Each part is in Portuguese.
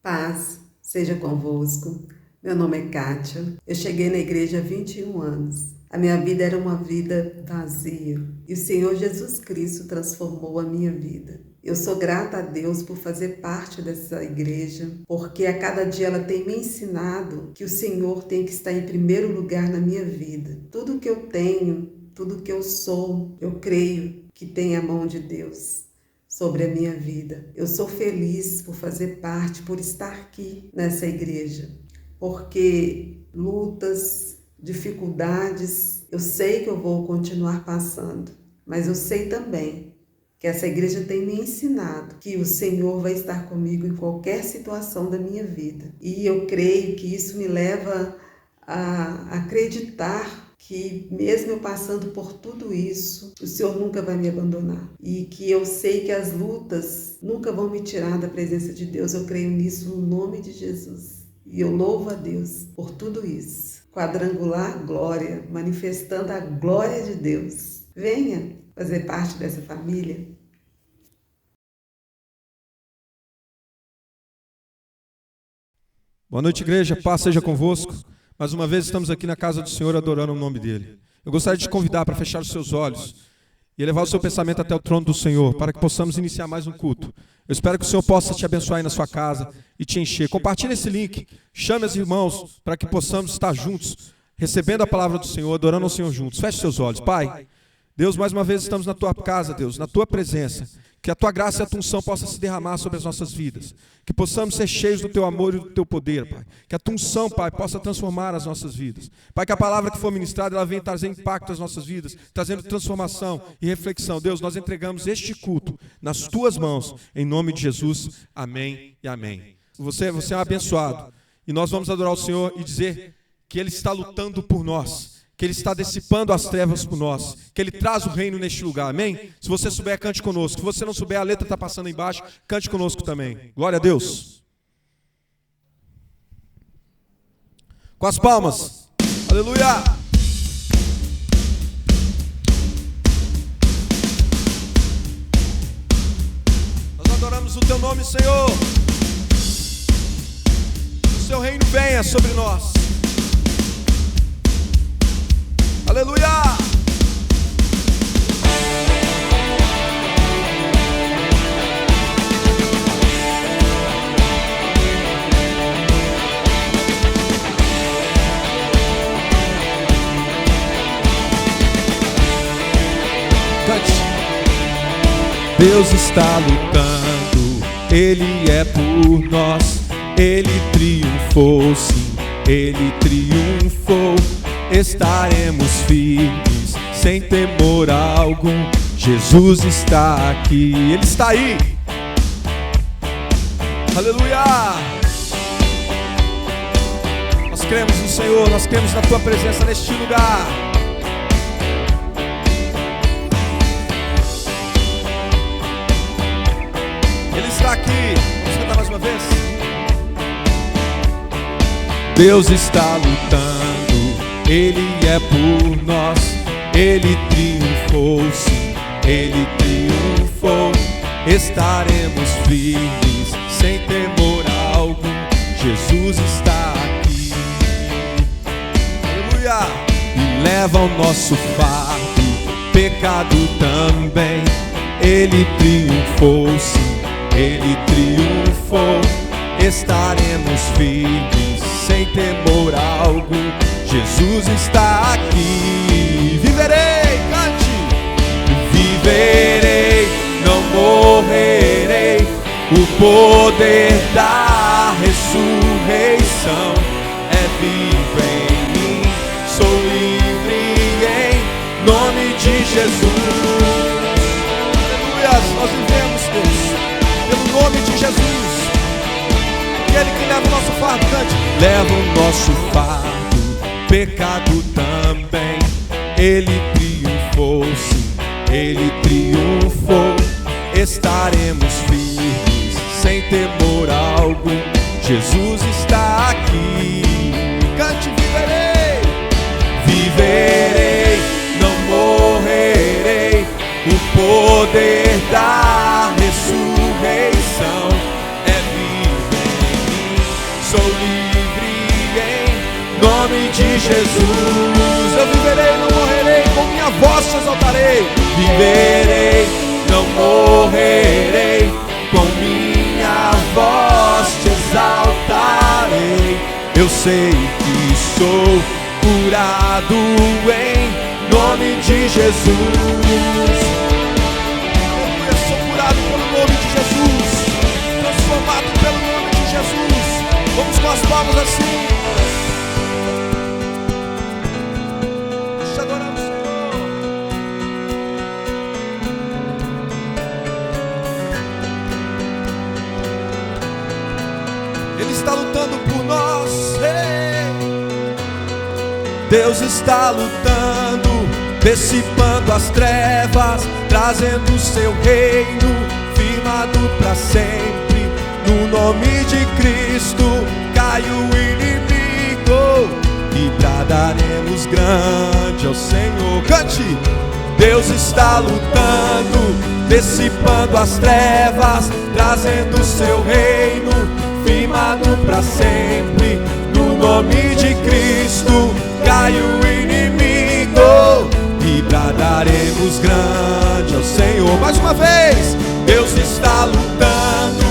Paz seja convosco. Meu nome é Kátia. Eu cheguei na igreja há 21 anos. A minha vida era uma vida vazia e o Senhor Jesus Cristo transformou a minha vida. Eu sou grata a Deus por fazer parte dessa igreja, porque a cada dia ela tem me ensinado que o Senhor tem que estar em primeiro lugar na minha vida. Tudo que eu tenho, tudo que eu sou, eu creio que tem a mão de Deus sobre a minha vida. Eu sou feliz por fazer parte, por estar aqui nessa igreja, porque lutas, dificuldades, eu sei que eu vou continuar passando, mas eu sei também que essa igreja tem me ensinado que o Senhor vai estar comigo em qualquer situação da minha vida. E eu creio que isso me leva a acreditar que mesmo eu passando por tudo isso, o Senhor nunca vai me abandonar. E que eu sei que as lutas nunca vão me tirar da presença de Deus. Eu creio nisso no nome de Jesus. E eu louvo a Deus por tudo isso. Quadrangular glória, manifestando a glória de Deus. Venha fazer parte dessa família. Boa noite, igreja. Paz seja convosco. Mais uma vez estamos aqui na casa do Senhor adorando o nome dEle. Eu gostaria de te convidar para fechar os seus olhos e elevar o seu pensamento até o trono do Senhor, para que possamos iniciar mais um culto. Eu espero que o Senhor possa te abençoar aí na sua casa e te encher. Compartilhe esse link, chame os irmãos para que possamos estar juntos, recebendo a palavra do Senhor, adorando ao Senhor juntos. Feche seus olhos. Pai, Deus, mais uma vez estamos na tua casa, Deus, na tua presença. Que a tua graça e a tua unção possa se derramar sobre as nossas vidas. Que possamos ser cheios do teu amor e do teu poder, Pai. Que a tua unção, Pai, possa transformar as nossas vidas. Pai, que a palavra que for ministrada, ela venha trazer impacto às nossas vidas, trazendo transformação e reflexão. Deus, nós entregamos este culto nas tuas mãos, em nome de Jesus. Amém e amém. Você é um abençoado. E nós vamos adorar o Senhor e dizer que Ele está lutando por nós, que Ele está dissipando as trevas por nós, que Ele traz o reino neste lugar, amém? Se você souber, cante conosco. Se você não souber, a letra está passando aí embaixo, cante conosco também. Glória a Deus. Com as palmas. Aleluia. Nós adoramos o teu nome, Senhor. O seu reino venha sobre nós. Aleluia! Cante. Deus está lutando, Ele é por nós, Ele triunfou, sim, Ele triunfou. Estaremos firmes, sem temor algum. Jesus está aqui, Ele está aí. Aleluia! Nós cremos no Senhor, nós cremos na Tua presença neste lugar. Ele está aqui. Vamos cantar mais uma vez. Deus está lutando, Ele é por nós, Ele triunfou, sim, Ele triunfou. Estaremos firmes, sem temor algum. Jesus está aqui. Aleluia! E leva o nosso fardo, pecado também. Ele triunfou, sim, Ele triunfou. Estaremos firmes, sem temor algum. Jesus está aqui. Viverei, cante. Viverei, não morrerei. O poder da ressurreição é vivo em mim. Sou livre em nome de Jesus. Aleluia, nós vivemos, Deus, pelo nome de Jesus. Aquele que leva o nosso fardo, cante. Leva o nosso fardo, pecado também. Ele triunfou, sim, Ele triunfou. Estaremos firmes, sem temor algum. Jesus está aqui. Cante, viverei. Viverei, não morrerei. O poder da ressurreição é vivo em mim. sei que sou curado em nome de Jesus. Eu sou curado pelo nome de Jesus, transformado pelo nome de Jesus. Vamos com as palmas assim. Te adoramos, Senhor. Ele está lutando por nós. Deus está lutando, dissipando as trevas, trazendo o seu reino, firmado para sempre. No nome de Cristo cai o inimigo e bradaremos grande ao Senhor. Cante! Deus está lutando, dissipando as trevas, trazendo o seu reino, firmado para sempre. No nome de Cristo cai o inimigo e bradaremos grande ao Senhor. Mais uma vez. Deus está lutando,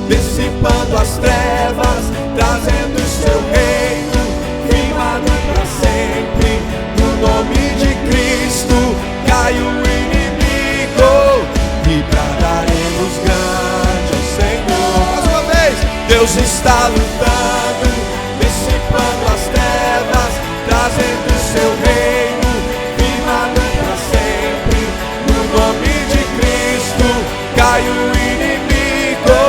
dissipando as trevas, trazendo o seu reino, firmado para sempre. No nome de Cristo cai o inimigo e bradaremos grande ao Senhor. Mais uma vez. Deus está lutando, dissipando as trevas, trazendo o seu reino, firmado para sempre. No nome de Cristo cai o inimigo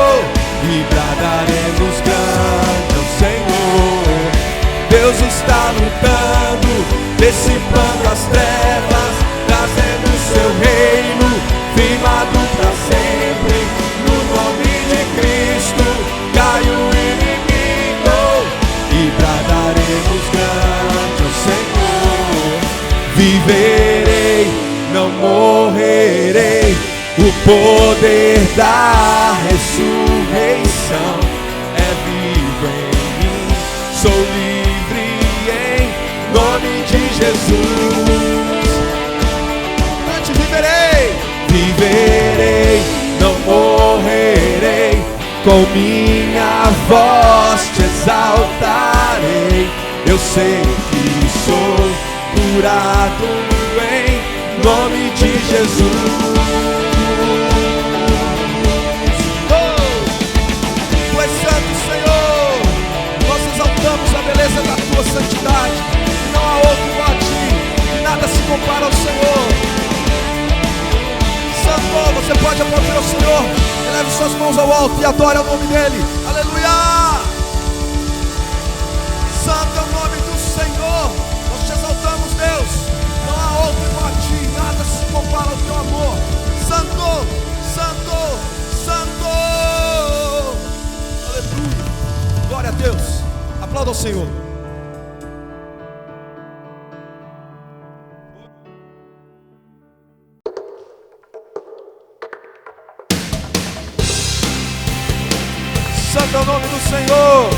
e bradaremos grande ao Senhor. Deus está lutando, dissipando as trevas, trazendo o seu reino, firmado para sempre. No nome de Cristo cai o inimigo e bradaremos grande ao Senhor. Viverei, não morrerei, o poder da ressurreição é vivo em mim. Sou livre em nome de Jesus. Cante, viverei, viverei, não morrerei, com minha voz te exaltarei. Eu sei que sou curado em nome de Jesus. Tu és santo, Senhor. Nós exaltamos a beleza da tua santidade. Não há outro igual a ti, nada se compara ao Senhor. Santo, você pode aplaudir ao Senhor. Eleve suas mãos ao alto e adore o nome dele. Aleluia! Santo é o nome do Senhor. Nós te exaltamos, Deus. Não há outro igual a ti, nada se compara ao teu amor. Santo, santo, santo. Aleluia. Glória a Deus. Aplauda ao Senhor. Santo é o nome do Senhor.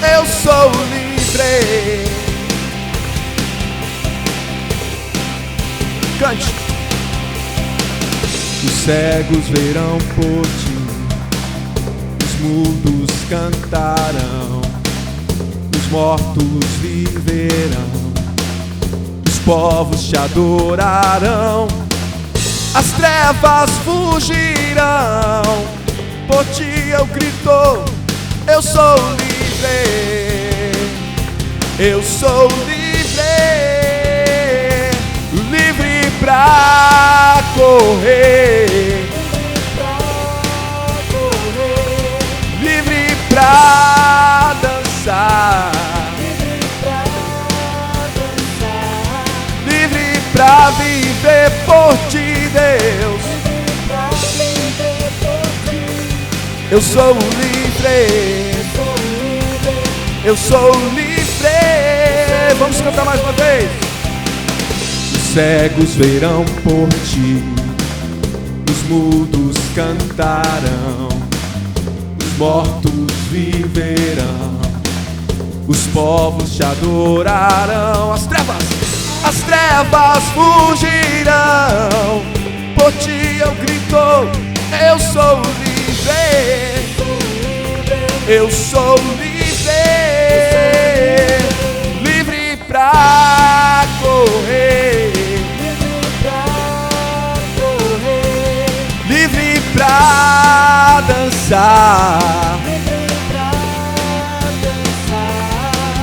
Eu sou livre. Cante. Os cegos verão por ti, os mudos cantarão, os mortos viverão, os povos te adorarão, as trevas fugirão. Por ti eu grito, eu sou livre. Eu sou livre, livre pra correr, livre pra dançar, livre pra viver por ti, Deus. Eu sou livre, eu sou livre. Vamos cantar mais uma vez. Os cegos verão por ti, os mudos cantarão, os mortos viverão, os povos te adorarão. As trevas fugirão. Por ti eu grito, eu sou livre. Eu sou livre, livre pra correr, livre pra dançar,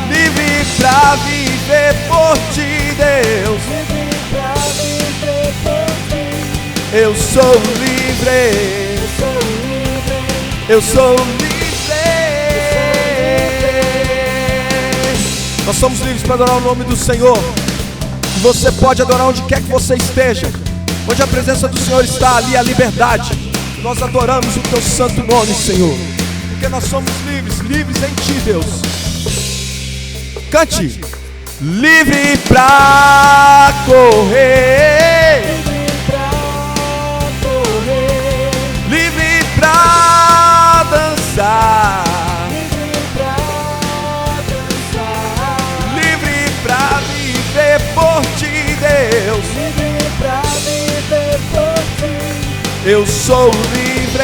livre pra viver por ti, Deus. Eu sou livre, eu sou livre. Nós somos livres para adorar o nome do Senhor. E você pode adorar onde quer que você esteja. Onde a presença do Senhor está, ali a liberdade. Nós adoramos o teu santo nome, Senhor, porque nós somos livres, livres em ti, Deus. Cante. Livre pra correr, livre pra dançar, por ti, Deus. Eu sou livre.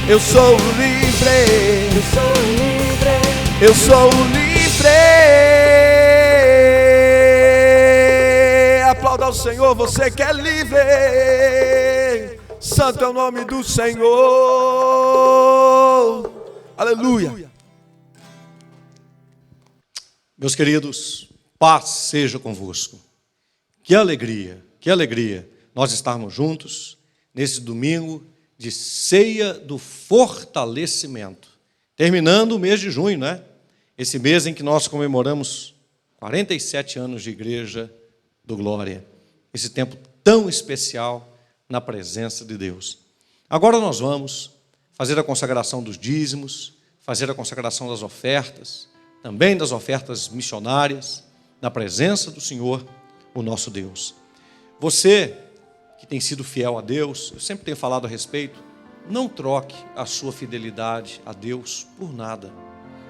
Eu sou livre. Eu sou livre. Aplauda ao Senhor, você que é livre. Santo é o nome do Senhor. Aleluia. Meus queridos, paz seja convosco. Que alegria nós estarmos juntos nesse domingo de ceia do fortalecimento. Terminando o mês de junho, né? Esse mês em que nós comemoramos 47 anos de Igreja do Glória. Esse tempo tão especial na presença de Deus. Agora nós vamos fazer a consagração dos dízimos, fazer a consagração das ofertas, também das ofertas missionárias, na presença do Senhor, o nosso Deus. Você que tem sido fiel a Deus, eu sempre tenho falado a respeito, não troque a sua fidelidade a Deus por nada.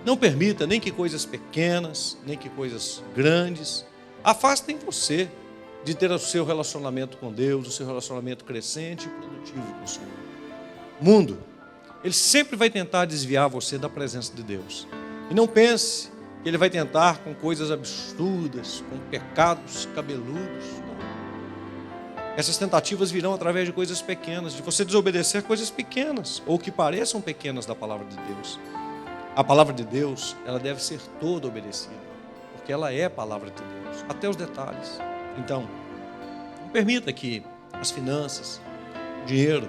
Não permita nem que coisas pequenas, nem que coisas grandes, afastem você de ter o seu relacionamento com Deus, o seu relacionamento crescente e produtivo com o Senhor. O mundo, ele sempre vai tentar desviar você da presença de Deus. E não pense que ele vai tentar com coisas absurdas, com pecados cabeludos. Não. Essas tentativas virão através de coisas pequenas, de você desobedecer coisas pequenas, ou que pareçam pequenas da palavra de Deus. A palavra de Deus, ela deve ser toda obedecida, porque ela é a palavra de Deus, até os detalhes. Então, não permita que as finanças, o dinheiro,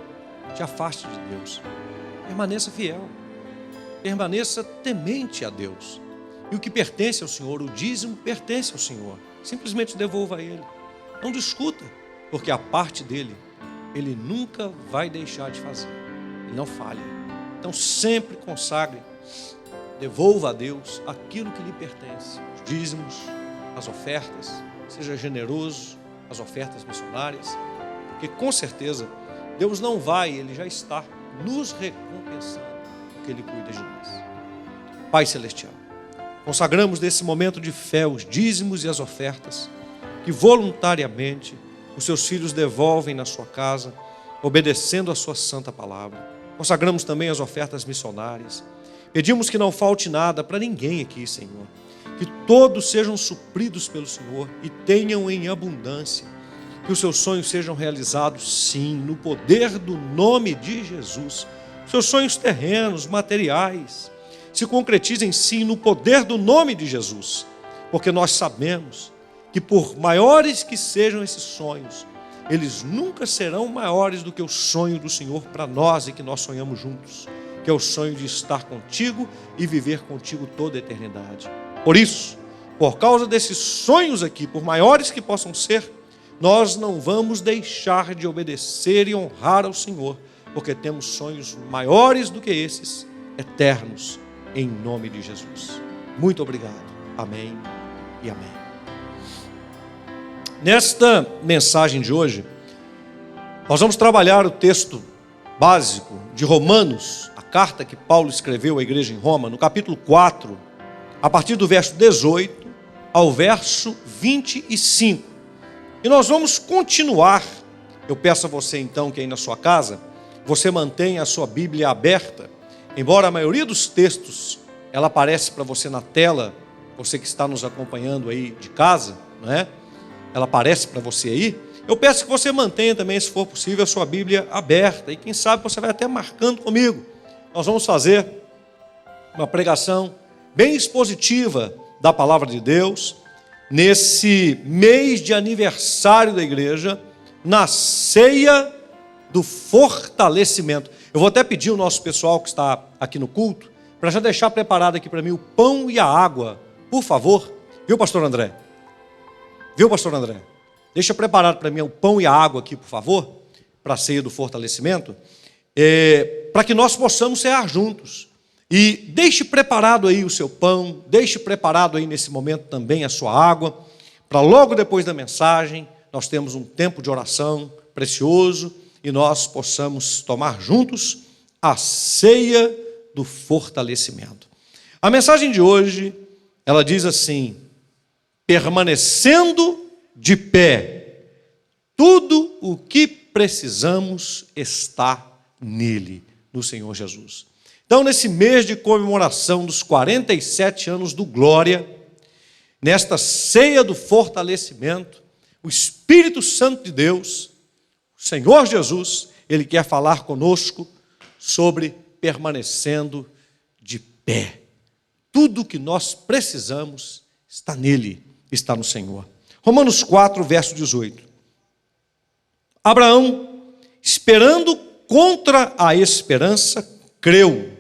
te afaste de Deus. Permaneça fiel. Permaneça temente a Deus. E o que pertence ao Senhor, o dízimo pertence ao Senhor. Simplesmente devolva a Ele. Não discuta, porque a parte dele, Ele nunca vai deixar de fazer. Ele não falha. Então sempre consagre, devolva a Deus aquilo que lhe pertence. Os dízimos, as ofertas, seja generoso, as ofertas missionárias, porque com certeza Deus não vai, Ele já está nos recompensando, porque Ele cuida de nós. Pai Celestial, consagramos nesse momento de fé os dízimos e as ofertas que voluntariamente os seus filhos devolvem na sua casa, obedecendo a sua santa palavra. Consagramos também as ofertas missionárias. Pedimos que não falte nada para ninguém aqui, Senhor. Que todos sejam supridos pelo Senhor e tenham em abundância. Que os seus sonhos sejam realizados, sim, no poder do nome de Jesus. Seus sonhos terrenos, materiais, se concretizem, sim, no poder do nome de Jesus. Porque nós sabemos que por maiores que sejam esses sonhos, eles nunca serão maiores do que o sonho do Senhor para nós e que nós sonhamos juntos, que é o sonho de estar contigo e viver contigo toda a eternidade. Por isso, por causa desses sonhos aqui, por maiores que possam ser, nós não vamos deixar de obedecer e honrar ao Senhor, porque temos sonhos maiores do que esses, eternos, em nome de Jesus. Muito obrigado. Amém e amém. Nesta mensagem de hoje, nós vamos trabalhar o texto básico de Romanos, a carta que Paulo escreveu à igreja em Roma, no capítulo 4, a partir do verso 18 ao verso 25. E nós vamos continuar. Eu peço a você então que aí na sua casa, você mantenha a sua Bíblia aberta, embora a maioria dos textos, ela aparece para você na tela, você que está nos acompanhando aí de casa, não é? Ela aparece para você aí. Eu peço que você mantenha também, se for possível, a sua Bíblia aberta, e quem sabe você vai até marcando comigo. Nós vamos fazer uma pregação bem expositiva da palavra de Deus, nesse mês de aniversário da igreja, na ceia do fortalecimento. Eu vou até pedir ao nosso pessoal que está aqui no culto, para já deixar preparado aqui para mim o pão e a água, por favor. Viu, pastor André? Viu, pastor André? Deixa preparado para mim o pão e a água aqui, por favor, para a ceia do fortalecimento, para que nós possamos cear juntos. E deixe preparado aí o seu pão, deixe preparado aí nesse momento também a sua água, para logo depois da mensagem, nós temos um tempo de oração precioso e nós possamos tomar juntos a ceia do fortalecimento. A mensagem de hoje, ela diz assim: permanecendo de pé, tudo o que precisamos está nele, no Senhor Jesus. Então, nesse mês de comemoração dos 47 anos do Glória, nesta ceia do fortalecimento, o Espírito Santo de Deus, o Senhor Jesus, Ele quer falar conosco sobre permanecendo de pé. Tudo que nós precisamos está nele, está no Senhor. Romanos 4, verso 18. Abraão, esperando contra a esperança, creu,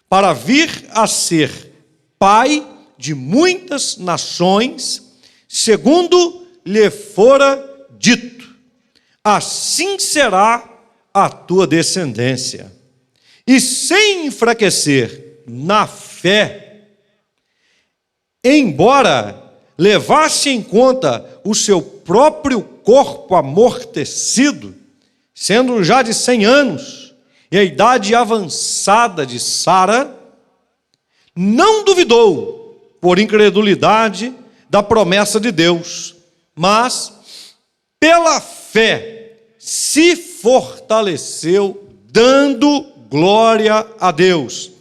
para vir a ser pai de muitas nações, segundo lhe fora dito: assim será a tua descendência. E sem enfraquecer na fé, embora levasse em conta o seu próprio corpo amortecido, sendo já de 100 anos, e a idade avançada de Sara, não duvidou, por incredulidade, da promessa de Deus, mas, pela fé, se fortaleceu, dando glória a Deus,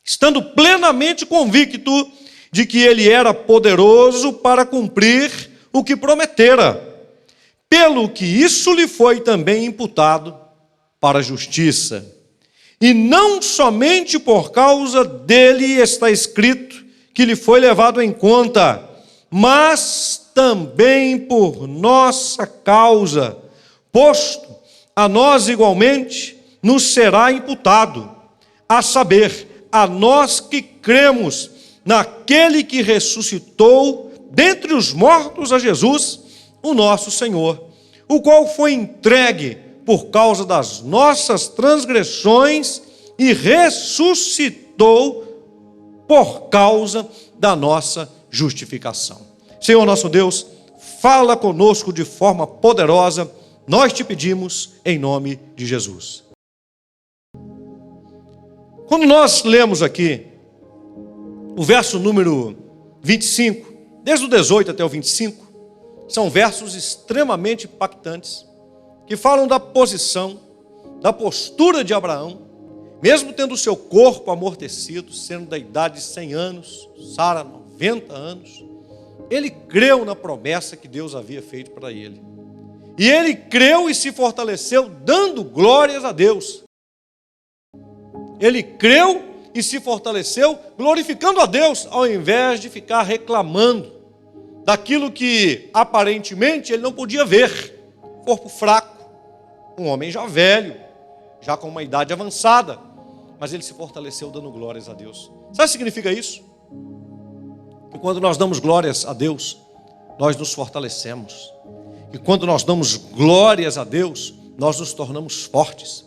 estando plenamente convicto de que Ele era poderoso para cumprir o que prometera, pelo que isso lhe foi também imputado para a justiça. E não somente por causa dele está escrito que lhe foi levado em conta, mas também por nossa causa, posto a nós igualmente nos será imputado, a saber, a nós que cremos naquele que ressuscitou dentre os mortos a Jesus, o nosso Senhor, o qual foi entregue por causa das nossas transgressões e ressuscitou por causa da nossa justificação. Senhor nosso Deus, fala conosco de forma poderosa, nós te pedimos em nome de Jesus. Quando nós lemos aqui o verso número 25, desde o 18 até o 25, são versos extremamente impactantes, que falam da posição, da postura de Abraão, mesmo tendo o seu corpo amortecido, sendo da idade de 100 anos, Sara 90 anos, ele creu na promessa que Deus havia feito para ele. E ele creu e se fortaleceu, dando glórias a Deus. Ele creu e se fortaleceu, glorificando a Deus, ao invés de ficar reclamando daquilo que aparentemente ele não podia ver. Corpo fraco, um homem já velho, já com uma idade avançada, mas ele se fortaleceu dando glórias a Deus. Sabe o que significa isso? Que quando nós damos glórias a Deus, nós nos fortalecemos. E quando nós damos glórias a Deus, nós nos tornamos fortes.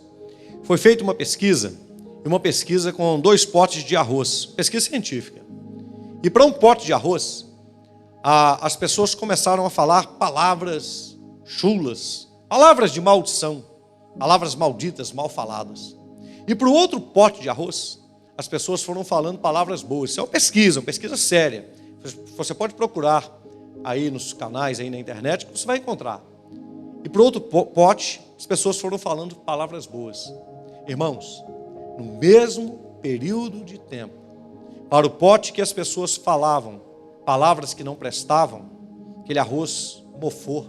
Foi feita uma pesquisa com 2 potes de arroz, pesquisa científica. E para um pote de arroz, as pessoas começaram a falar palavras chulas, palavras de maldição, palavras malditas, mal faladas. E para o outro pote de arroz, as pessoas foram falando palavras boas. Isso é uma pesquisa séria. Você pode procurar aí nos canais, aí na internet, que você vai encontrar. E para o outro pote, as pessoas foram falando palavras boas. Irmãos, no mesmo período de tempo, para o pote que as pessoas falavam palavras que não prestavam, aquele arroz mofou.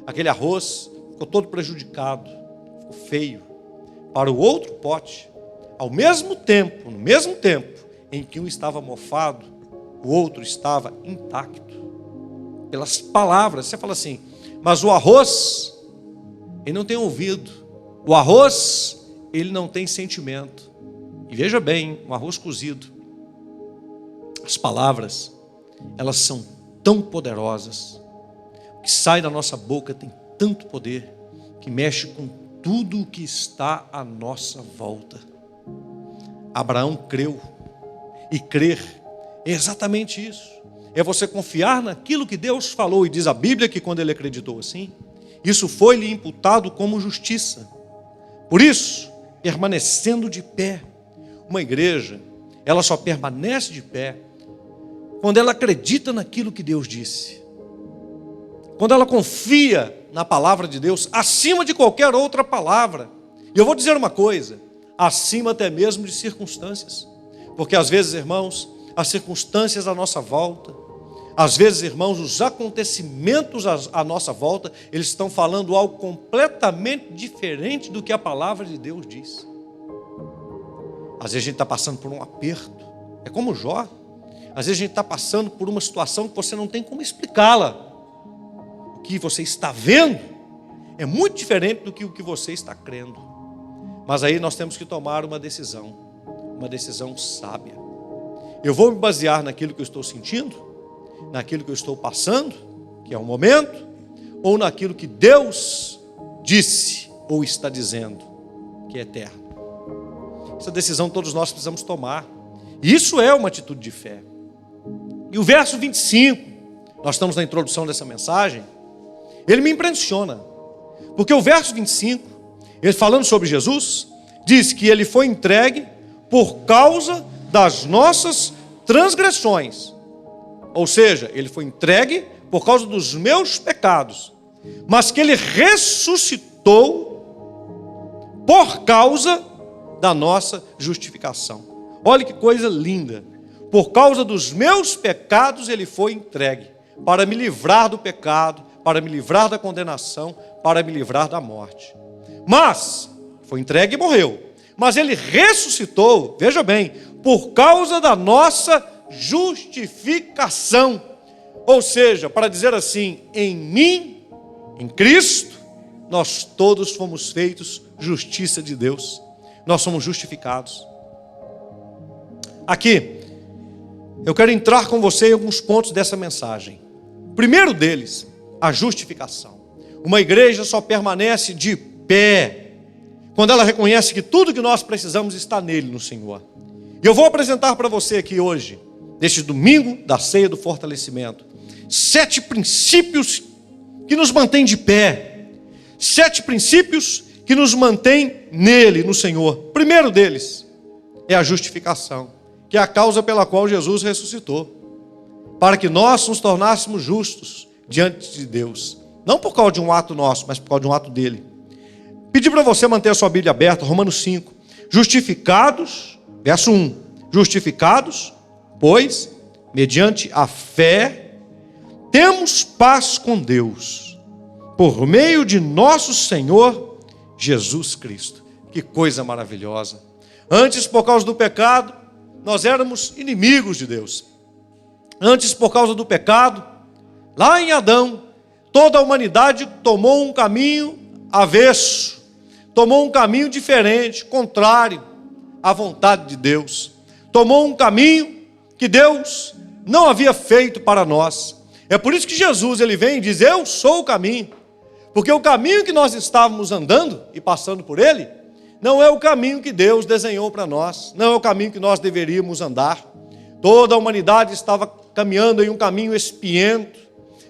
Aquele arroz ficou todo prejudicado, ficou feio. Para o outro pote, no mesmo tempo em que um estava mofado, o outro estava intacto. Pelas palavras, você fala assim, mas o arroz, ele não tem ouvido. O arroz, ele não tem sentimento. E veja bem, um arroz cozido. As palavras, elas são tão poderosas. O que sai da nossa boca tem tanto poder, que mexe com tudo o que está à nossa volta. Abraão creu. E crer é exatamente isso. É você confiar naquilo que Deus falou. E diz a Bíblia que quando ele acreditou assim, isso foi-lhe imputado como justiça. Por isso, permanecendo de pé. Uma igreja, ela só permanece de pé quando ela acredita naquilo que Deus disse. Quando ela confia na palavra de Deus, acima de qualquer outra palavra. E eu vou dizer uma coisa, acima até mesmo de circunstâncias. Porque às vezes, irmãos, as circunstâncias à nossa volta, às vezes, irmãos, os acontecimentos à nossa volta, eles estão falando algo completamente diferente do que a palavra de Deus diz. Às vezes a gente está passando por um aperto, é como Jó. Às vezes a gente está passando por uma situação que você não tem como explicá-la. O que você está vendo é muito diferente do que o que você está crendo. Mas aí nós temos que tomar uma decisão sábia. Eu vou me basear naquilo que eu estou sentindo, naquilo que eu estou passando, que é um momento, ou naquilo que Deus disse ou está dizendo, que é eterno. Essa decisão todos nós precisamos tomar. E isso é uma atitude de fé. E o verso 25, nós estamos na introdução dessa mensagem, ele me impressiona. Porque o verso 25, ele falando sobre Jesus, diz que ele foi entregue por causa das nossas transgressões. Ou seja, ele foi entregue por causa dos meus pecados. Mas que ele ressuscitou por causa da nossa justificação. Olha que coisa linda. Por causa dos meus pecados ele foi entregue, para me livrar do pecado, para me livrar da condenação, para me livrar da morte. Mas, foi entregue e morreu. Mas ele ressuscitou, veja bem, por causa da nossa justificação. Ou seja, para dizer assim, em mim, em Cristo, nós todos fomos feitos justiça de Deus. Nós somos justificados. Aqui, eu quero entrar com você em alguns pontos dessa mensagem. O primeiro deles, a justificação. Uma igreja só permanece de pé quando ela reconhece que tudo que nós precisamos está nele, no Senhor. E eu vou apresentar para você aqui hoje, neste domingo da ceia do fortalecimento, 7 princípios que nos mantêm de pé. 7 princípios que nos mantêm nele, no Senhor. O primeiro deles é a justificação, que é a causa pela qual Jesus ressuscitou, para que nós nos tornássemos justos diante de Deus, não por causa de um ato nosso, mas por causa de um ato dele. Pedi para você manter a sua Bíblia aberta, Romanos 5, justificados, verso 1, justificados, pois, mediante a fé, temos paz com Deus, por meio de nosso Senhor Jesus Cristo. Que coisa maravilhosa. Antes, por causa do pecado, nós éramos inimigos de Deus. Antes, por causa do pecado, lá em Adão, toda a humanidade tomou um caminho avesso, tomou um caminho diferente, contrário à vontade de Deus. Tomou um caminho que Deus não havia feito para nós. É por isso que Jesus ele vem e diz, eu sou o caminho. Porque o caminho que nós estávamos andando e passando por ele, não é o caminho que Deus desenhou para nós, não é o caminho que nós deveríamos andar. Toda a humanidade estava caminhando em um caminho espinhento,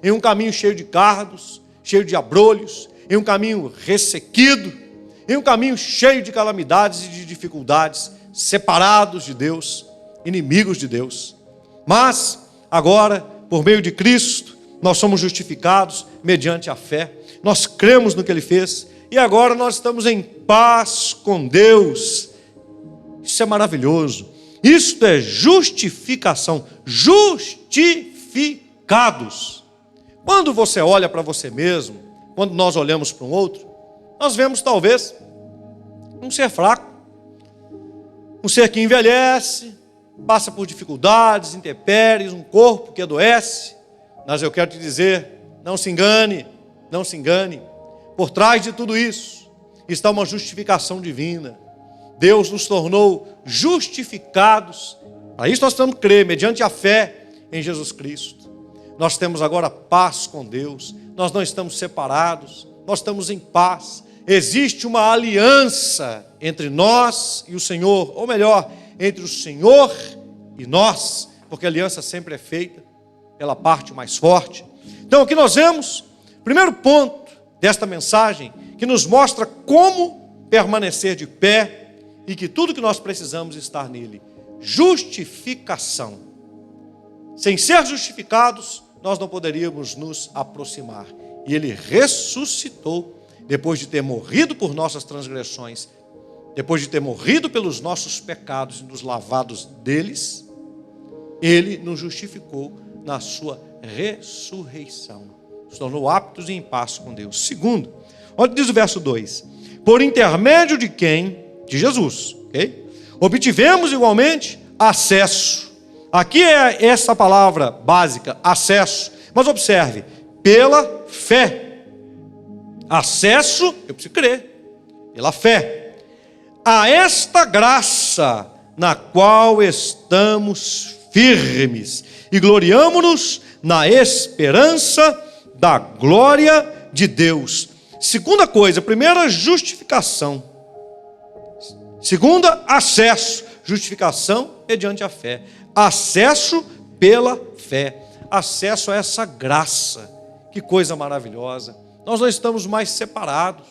em um caminho cheio de cardos, cheio de abrolhos, em um caminho ressequido, em um caminho cheio de calamidades e de dificuldades, separados de Deus, inimigos de Deus. Mas, agora, por meio de Cristo, nós somos justificados mediante a fé. Nós cremos no que Ele fez e agora nós estamos em paz com Deus. Isso é maravilhoso. Isto é justificação. Justificados. Quando você olha para você mesmo, quando nós olhamos para um outro, nós vemos talvez um ser fraco, um ser que envelhece, passa por dificuldades, intempéries, um corpo que adoece. Mas eu quero te dizer, não se engane, não se engane. Por trás de tudo isso está uma justificação divina. Deus nos tornou justificados. Para isso nós temos que crer, mediante a fé em Jesus Cristo. Nós temos agora paz com Deus. Nós não estamos separados, nós estamos em paz. Existe uma aliança entre nós e o Senhor, ou melhor, entre o Senhor e nós, porque a aliança sempre é feita pela parte mais forte. Então aqui nós vemos, primeiro ponto desta mensagem, que nos mostra como permanecer de pé e que tudo que nós precisamos estar nele. Justificação. Sem ser justificados, nós não poderíamos nos aproximar. E Ele ressuscitou, depois de ter morrido por nossas transgressões, depois de ter morrido pelos nossos pecados e nos lavados deles, Ele nos justificou na sua ressurreição. Nos tornou aptos e em paz com Deus. Segundo, olha o que diz o verso 2. Por intermédio de quem? De Jesus. Okay? Obtivemos igualmente acesso. Aqui é essa palavra básica, acesso. Mas observe, pela fé. Acesso, eu preciso crer. Pela fé. A esta graça na qual estamos firmes e gloriamo-nos na esperança da glória de Deus. Segunda coisa, primeira, justificação. Segunda, acesso. Justificação mediante a fé. Acesso pela fé. Acesso a essa graça. Que coisa maravilhosa. Nós não estamos mais separados.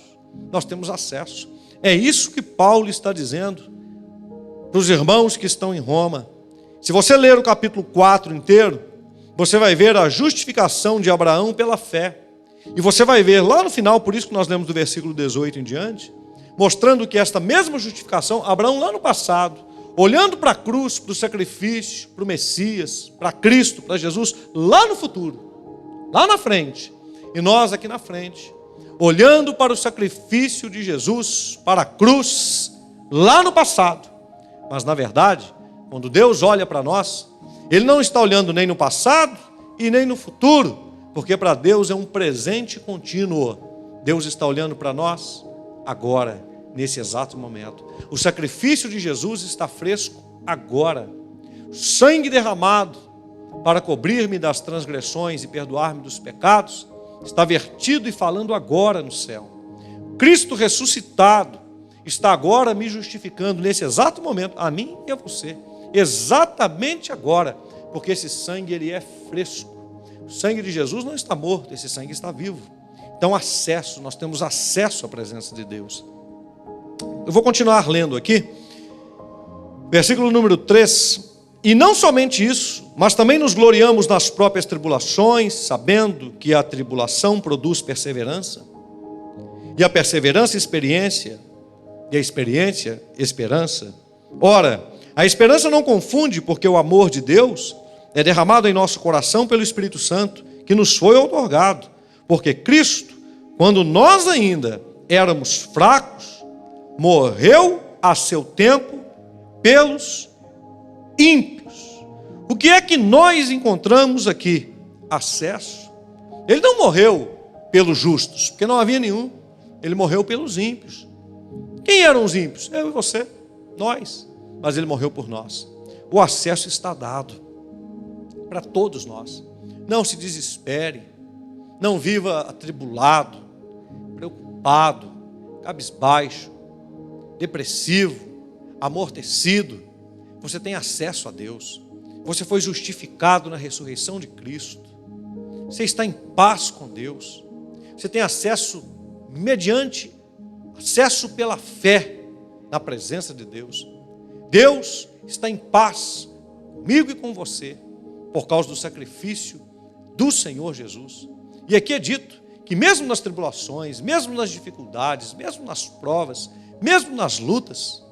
Nós temos acesso. É isso que Paulo está dizendo para os irmãos que estão em Roma. Se você ler o capítulo 4 inteiro, você vai ver a justificação de Abraão pela fé. E você vai ver lá no final, por isso que nós lemos do versículo 18 em diante, mostrando que esta mesma justificação, Abraão lá no passado, olhando para a cruz, para o sacrifício, para o Messias, para Cristo, para Jesus, lá no futuro, lá na frente, e nós aqui na frente, olhando para o sacrifício de Jesus, para a cruz, lá no passado. Mas na verdade, quando Deus olha para nós, Ele não está olhando nem no passado e nem no futuro, porque para Deus é um presente contínuo. Deus está olhando para nós agora, nesse exato momento. O sacrifício de Jesus está fresco agora. Sangue derramado para cobrir-me das transgressões e perdoar-me dos pecados, está vertido e falando agora no céu. Cristo ressuscitado está agora me justificando nesse exato momento, a mim e a você. Exatamente agora, porque esse sangue ele é fresco. O sangue de Jesus não está morto, esse sangue está vivo. Então acesso, nós temos acesso à presença de Deus. Eu vou continuar lendo aqui, versículo número 3. E não somente isso, mas também nos gloriamos nas próprias tribulações, sabendo que a tribulação produz perseverança, e a perseverança experiência, e a experiência esperança. Ora, a esperança não confunde, porque o amor de Deus é derramado em nosso coração pelo Espírito Santo, que nos foi outorgado. Porque Cristo, quando nós ainda éramos fracos, morreu a seu tempo pelos ímpios. O que é que nós encontramos aqui? Acesso. Ele não morreu pelos justos, porque não havia nenhum. Ele morreu pelos ímpios. Quem eram os ímpios? Eu e você, nós. Mas ele morreu por nós. O acesso está dado para todos nós. Não se desespere. Não viva atribulado, preocupado, cabisbaixo, depressivo, amortecido. Você tem acesso a Deus. Você foi justificado na ressurreição de Cristo. Você está em paz com Deus. Você tem acesso mediante a acesso pela fé na presença de Deus. Deus está em paz comigo e com você, por causa do sacrifício do Senhor Jesus. E aqui é dito que mesmo nas tribulações, mesmo nas dificuldades, mesmo nas provas, mesmo nas lutas,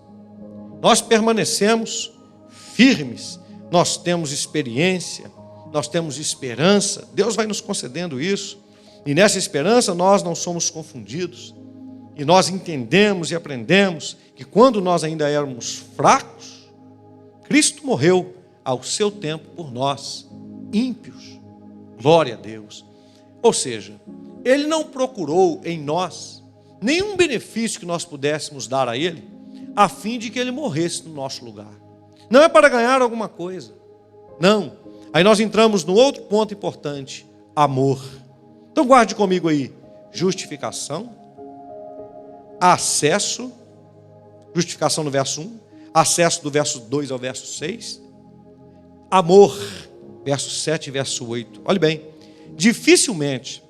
nós permanecemos firmes, nós temos experiência, nós temos esperança. Deus vai nos concedendo isso, e nessa esperança nós não somos confundidos, e nós entendemos e aprendemos que quando nós ainda éramos fracos, Cristo morreu ao seu tempo por nós, ímpios. Glória a Deus. Ou seja, Ele não procurou em nós nenhum benefício que nós pudéssemos dar a Ele, a fim de que Ele morresse no nosso lugar. Não é para ganhar alguma coisa, não. Aí nós entramos no outro ponto importante, amor. Então guarde comigo aí, justificação, acesso, justificação no verso 1, acesso do verso 2 ao verso 6, amor, verso 7 e verso 8. Olhe bem, dificilmente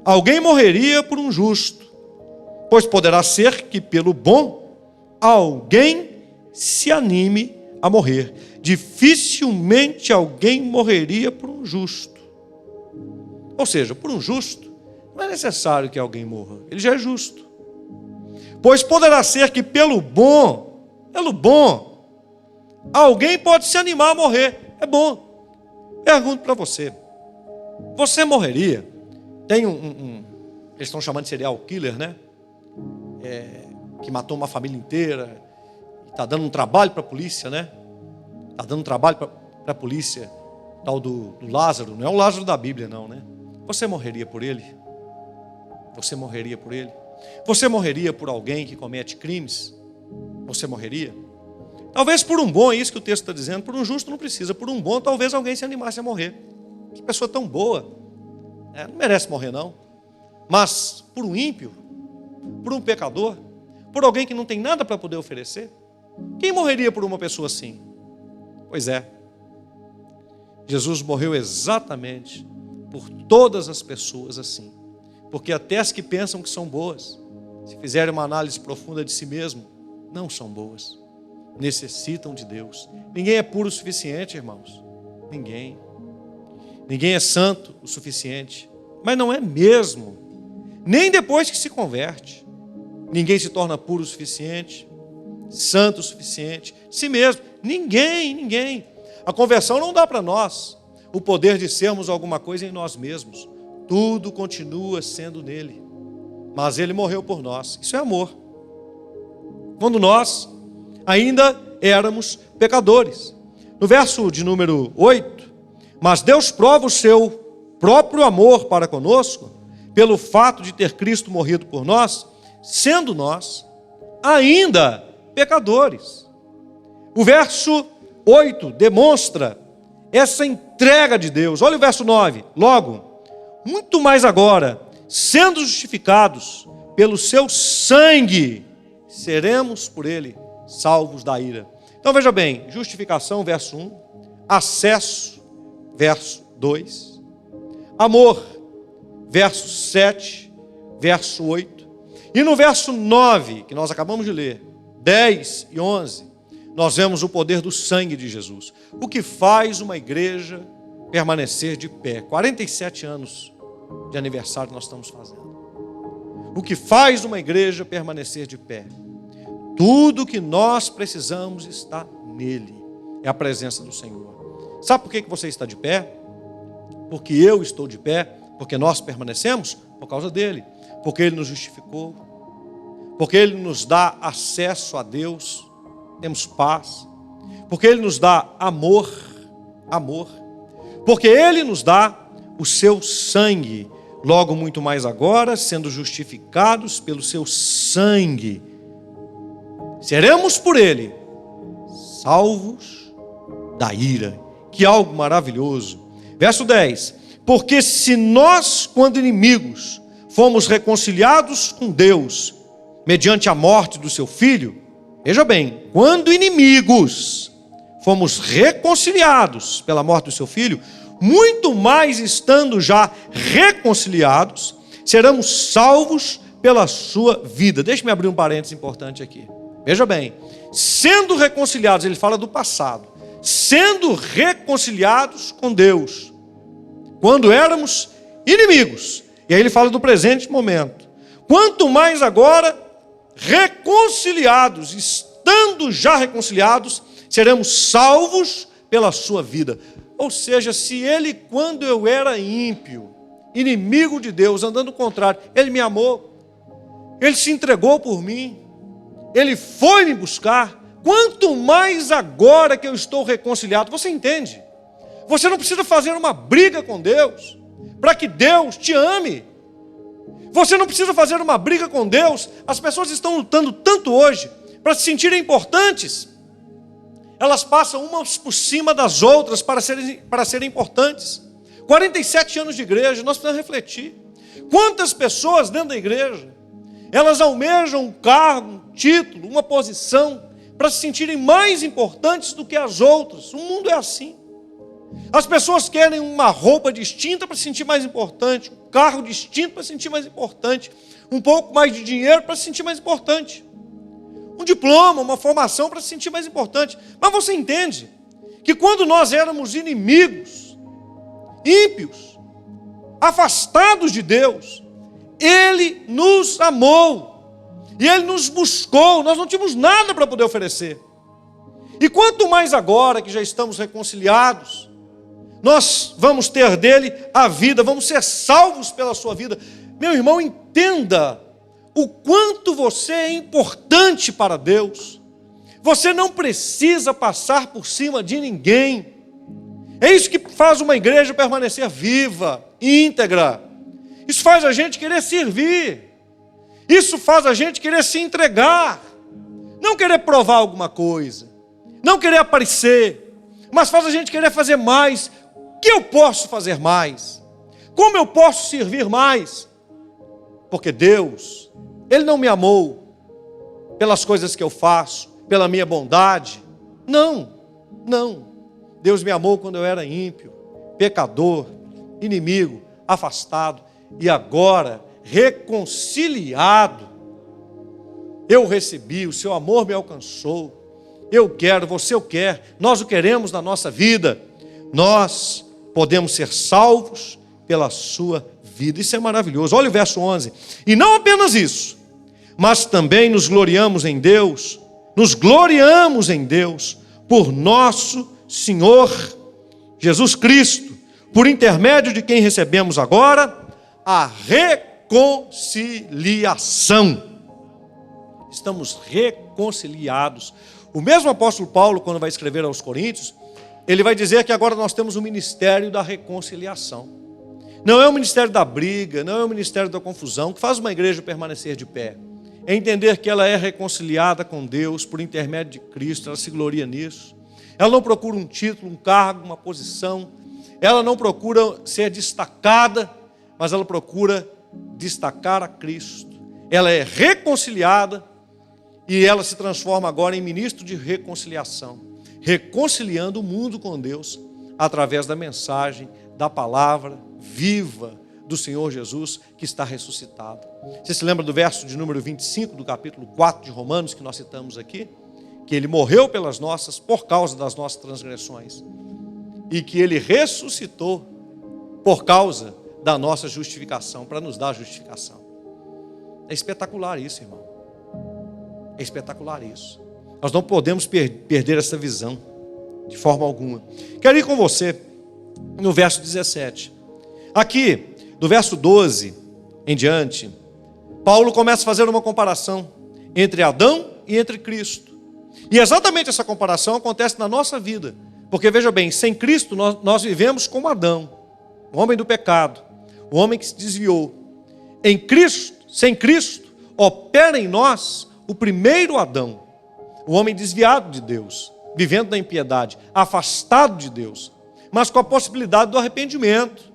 alguém morreria por um justo, pois poderá ser que pelo bom alguém se anime a morrer. Dificilmente alguém morreria por um justo. Ou seja, por um justo, não é necessário que alguém morra, ele já é justo. Pois poderá ser que pelo bom, alguém pode se animar a morrer. É bom. Pergunto para você, você morreria? Tem eles estão chamando de serial killer, né? Que matou uma família inteira, está dando um trabalho para a polícia, né? Está dando um trabalho para a polícia, tal do Lázaro, não é o Lázaro da Bíblia não, né? Você morreria por ele? Você morreria por ele? Você morreria por alguém que comete crimes? Você morreria? Talvez por um bom, é isso que o texto está dizendo, por um justo não precisa, por um bom talvez alguém se animasse a morrer. Que pessoa tão boa, não merece morrer não. Mas por um ímpio, por um pecador, por alguém que não tem nada para poder oferecer, quem morreria por uma pessoa assim? Pois é, Jesus morreu exatamente por todas as pessoas assim, porque até as que pensam que são boas, se fizerem uma análise profunda de si mesmo, não são boas, necessitam de Deus. Ninguém é puro o suficiente, irmãos, ninguém é santo o suficiente, mas não é mesmo, nem depois que se converte. Ninguém se torna puro o suficiente, santo o suficiente, si mesmo, ninguém. A conversão não dá para nós o poder de sermos alguma coisa em nós mesmos, tudo continua sendo nele, mas ele morreu por nós, isso é amor. Quando nós ainda éramos pecadores, no verso de número 8, mas Deus prova o seu próprio amor para conosco, pelo fato de ter Cristo morrido por nós, sendo nós ainda pecadores. O verso 8 demonstra essa entrega de Deus. Olha o verso 9. Logo, muito mais agora, sendo justificados pelo seu sangue, seremos por ele salvos da ira. Então veja bem, justificação, verso 1, acesso, verso 2, amor, verso 7, verso 8, e no verso 9, que nós acabamos de ler, 10 e 11, nós vemos o poder do sangue de Jesus. O que faz uma igreja permanecer de pé. 47 anos de aniversário nós estamos fazendo. O que faz uma igreja permanecer de pé? Tudo que nós precisamos está nele. É a presença do Senhor. Sabe por que você está de pé? Porque eu estou de pé, porque nós permanecemos por causa dele. Porque ele nos justificou. Porque ele nos dá acesso a Deus. Temos paz, porque ele nos dá amor, porque ele nos dá o seu sangue, logo muito mais agora, sendo justificados pelo seu sangue, seremos por ele salvos da ira. Que algo maravilhoso. Verso 10, porque se nós, quando inimigos, fomos reconciliados com Deus, mediante a morte do seu Filho, veja bem, quando inimigos fomos reconciliados pela morte do seu Filho, muito mais estando já reconciliados, seremos salvos pela sua vida. Deixe-me abrir um parênteses importante aqui. Veja bem, sendo reconciliados, ele fala do passado, sendo reconciliados com Deus, quando éramos inimigos. E aí ele fala do presente momento. Quanto mais agora, reconciliados, estando já reconciliados, seremos salvos pela sua vida. Ou seja, se ele, quando eu era ímpio, inimigo de Deus, andando contrário, ele me amou, ele se entregou por mim, ele foi me buscar, quanto mais agora que eu estou reconciliado. Você entende? Você não precisa fazer uma briga com Deus para que Deus te ame. Você não precisa fazer uma briga com Deus. As pessoas estão lutando tanto hoje para se sentirem importantes. Elas passam umas por cima das outras para serem importantes. 47 anos de igreja, nós precisamos refletir. Quantas pessoas dentro da igreja, elas almejam um cargo, um título, uma posição, para se sentirem mais importantes do que as outras. O mundo é assim. As pessoas querem uma roupa distinta para se sentir mais importante, um carro distinto para se sentir mais importante, um pouco mais de dinheiro para se sentir mais importante, um diploma, uma formação para se sentir mais importante. Mas você entende que quando nós éramos inimigos, ímpios, afastados de Deus, Ele nos amou e Ele nos buscou. Nós não tínhamos nada para poder oferecer. E quanto mais agora que já estamos reconciliados, nós vamos ter dele a vida, vamos ser salvos pela sua vida. Meu irmão, entenda o quanto você é importante para Deus. Você não precisa passar por cima de ninguém. É isso que faz uma igreja permanecer viva, íntegra. Isso faz a gente querer servir. Isso faz a gente querer se entregar. Não querer provar alguma coisa. Não querer aparecer. Mas faz a gente querer fazer mais. O que eu posso fazer mais? Como eu posso servir mais? Porque Deus, Ele não me amou pelas coisas que eu faço, pela minha bondade. Não. Deus me amou quando eu era ímpio, pecador, inimigo, afastado. E agora, reconciliado, eu recebi, o seu amor me alcançou. Eu quero, você o quer, nós o queremos na nossa vida. Nós podemos ser salvos pela sua vida. Isso é maravilhoso. Olha o verso 11. E não apenas isso, mas também nos gloriamos em Deus, por nosso Senhor Jesus Cristo, por intermédio de quem recebemos agora a reconciliação. Estamos reconciliados. O mesmo apóstolo Paulo, quando vai escrever aos Coríntios, ele vai dizer que agora nós temos o ministério da reconciliação. Não é o ministério da briga, não é o ministério da confusão, que faz uma igreja permanecer de pé. É entender que ela é reconciliada com Deus por intermédio de Cristo, ela se gloria nisso. Ela não procura um título, um cargo, uma posição. Ela não procura ser destacada, mas ela procura destacar a Cristo. Ela é reconciliada e ela se transforma agora em ministro de reconciliação. Reconciliando o mundo com Deus através da mensagem, da palavra viva do Senhor Jesus que está ressuscitado. Você se lembra do verso de número 25 do capítulo 4 de Romanos que nós citamos aqui? Que ele morreu por causa das nossas transgressões e que ele ressuscitou por causa da nossa justificação, para nos dar a justificação. É espetacular isso, irmão. É espetacular isso. Nós não podemos perder essa visão de forma alguma. Quero ir com você no verso 17. Aqui, do verso 12 em diante, Paulo começa a fazer uma comparação entre Adão e entre Cristo. E exatamente essa comparação acontece na nossa vida. Porque veja bem, sem Cristo nós vivemos como Adão, o homem do pecado, o homem que se desviou. Em Cristo, sem Cristo, opera em nós o primeiro Adão, o homem desviado de Deus, vivendo na impiedade, afastado de Deus, mas com a possibilidade do arrependimento,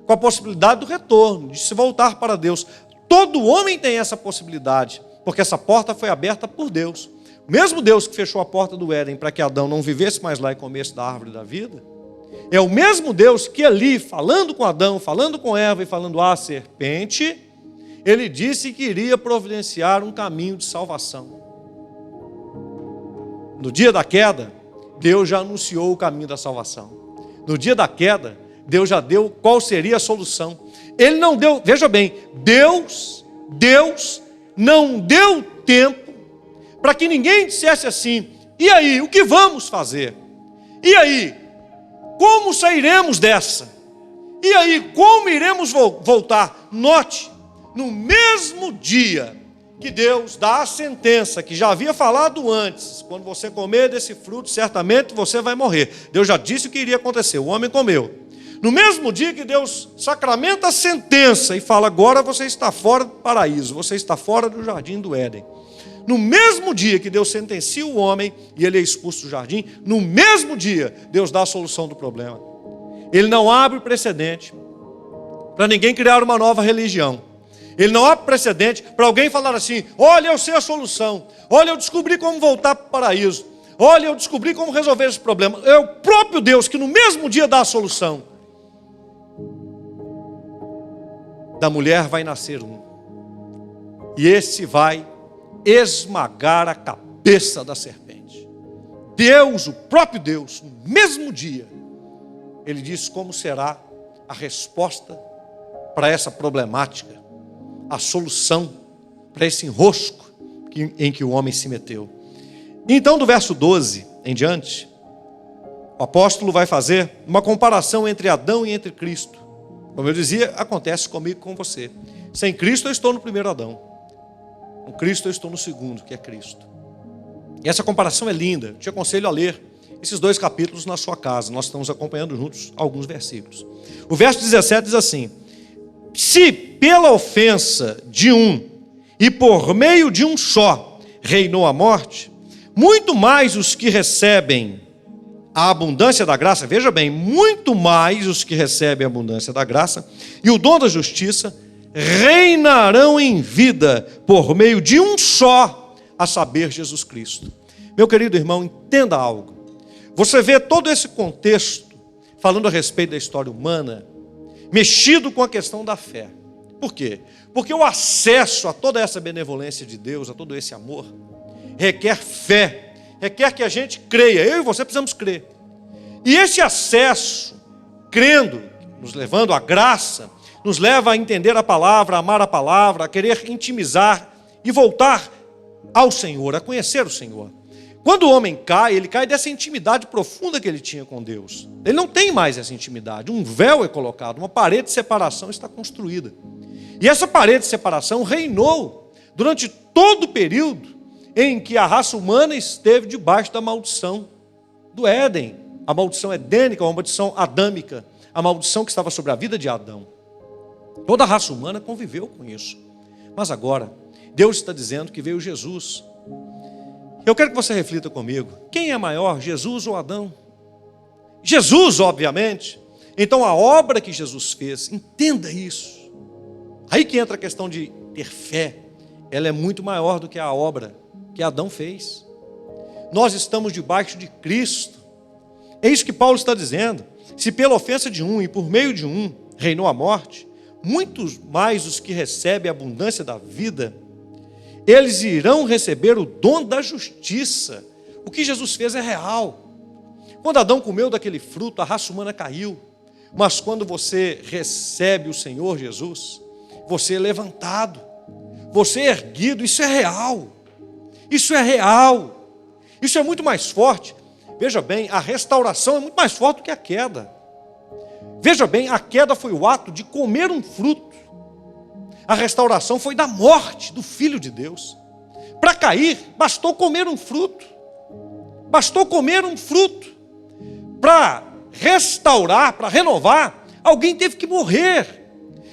com a possibilidade do retorno, de se voltar para Deus. Todo homem tem essa possibilidade, porque essa porta foi aberta por Deus. O mesmo Deus que fechou a porta do Éden para que Adão não vivesse mais lá e comesse da árvore da vida, é o mesmo Deus que ali, falando com Adão, falando com Eva e falando à serpente, Ele disse que iria providenciar um caminho de salvação. No dia da queda, Deus já anunciou o caminho da salvação. No dia da queda, Deus já deu qual seria a solução. Ele não deu, veja bem, Deus não deu tempo para que ninguém dissesse assim: e aí, o que vamos fazer? E aí, como sairemos dessa? E aí, como iremos voltar? Note, no mesmo dia que Deus dá a sentença, que já havia falado antes: quando você comer desse fruto, certamente você vai morrer. Deus já disse o que iria acontecer, o homem comeu. No mesmo dia que Deus sacramenta a sentença e fala: agora você está fora do paraíso, você está fora do jardim do Éden. No mesmo dia que Deus sentencia o homem e ele é expulso do jardim, no mesmo dia Deus dá a solução do problema. Ele não abre precedente para ninguém criar uma nova religião. Ele não abre precedente para alguém falar assim: olha, eu sei a solução, olha, eu descobri como voltar para o paraíso, olha, eu descobri como resolver esse problema. É o próprio Deus que no mesmo dia dá a solução. Da mulher vai nascer um, e esse vai esmagar a cabeça da serpente. Deus, o próprio Deus, no mesmo dia, ele diz como será a resposta para essa problemática, a solução para esse enrosco em que o homem se meteu. Então, do verso 12 em diante, o apóstolo vai fazer uma comparação entre Adão e entre Cristo. Como eu dizia, acontece comigo e com você. Sem Cristo eu estou no primeiro Adão. Com Cristo eu estou no segundo, que é Cristo. E essa comparação é linda. Eu te aconselho a ler esses 2 capítulos na sua casa. Nós estamos acompanhando juntos alguns versículos. O verso 17 diz assim: se pela ofensa de um e por meio de um só reinou a morte, muito mais os que recebem a abundância da graça, veja bem, muito mais os que recebem a abundância da graça e o dom da justiça reinarão em vida por meio de um só, a saber, Jesus Cristo. Meu querido irmão, entenda algo. Você vê todo esse contexto falando a respeito da história humana, mexido com a questão da fé. Por quê? Porque o acesso a toda essa benevolência de Deus, a todo esse amor, requer fé, requer que a gente creia. Eu e você precisamos crer. E esse acesso, crendo, nos levando à graça, nos leva a entender a palavra, a amar a palavra, a querer intimizar e voltar ao Senhor, a conhecer o Senhor. Quando o homem cai, ele cai dessa intimidade profunda que ele tinha com Deus. Ele não tem mais essa intimidade. Um véu é colocado, uma parede de separação está construída. E essa parede de separação reinou durante todo o período em que a raça humana esteve debaixo da maldição do Éden. A maldição edênica, a maldição adâmica, a maldição que estava sobre a vida de Adão. Toda a raça humana conviveu com isso. Mas agora, Deus está dizendo que veio Jesus. Eu quero que você reflita comigo. Quem é maior, Jesus ou Adão? Jesus, obviamente. Então a obra que Jesus fez, entenda isso. Aí que entra a questão de ter fé. Ela é muito maior do que a obra que Adão fez. Nós estamos debaixo de Cristo. É isso que Paulo está dizendo. Se pela ofensa de um e por meio de um reinou a morte, muitos mais os que recebem a abundância da vida, eles irão receber o dom da justiça. O que Jesus fez é real. Quando Adão comeu daquele fruto, a raça humana caiu. Mas quando você recebe o Senhor Jesus, você é levantado, você é erguido. Isso é real. Isso é real. Isso é muito mais forte. Veja bem, a restauração é muito mais forte do que a queda. Veja bem, a queda foi o ato de comer um fruto. A restauração foi da morte do Filho de Deus. Para cair, bastou comer um fruto. Bastou comer um fruto. Para restaurar, para renovar, alguém teve que morrer.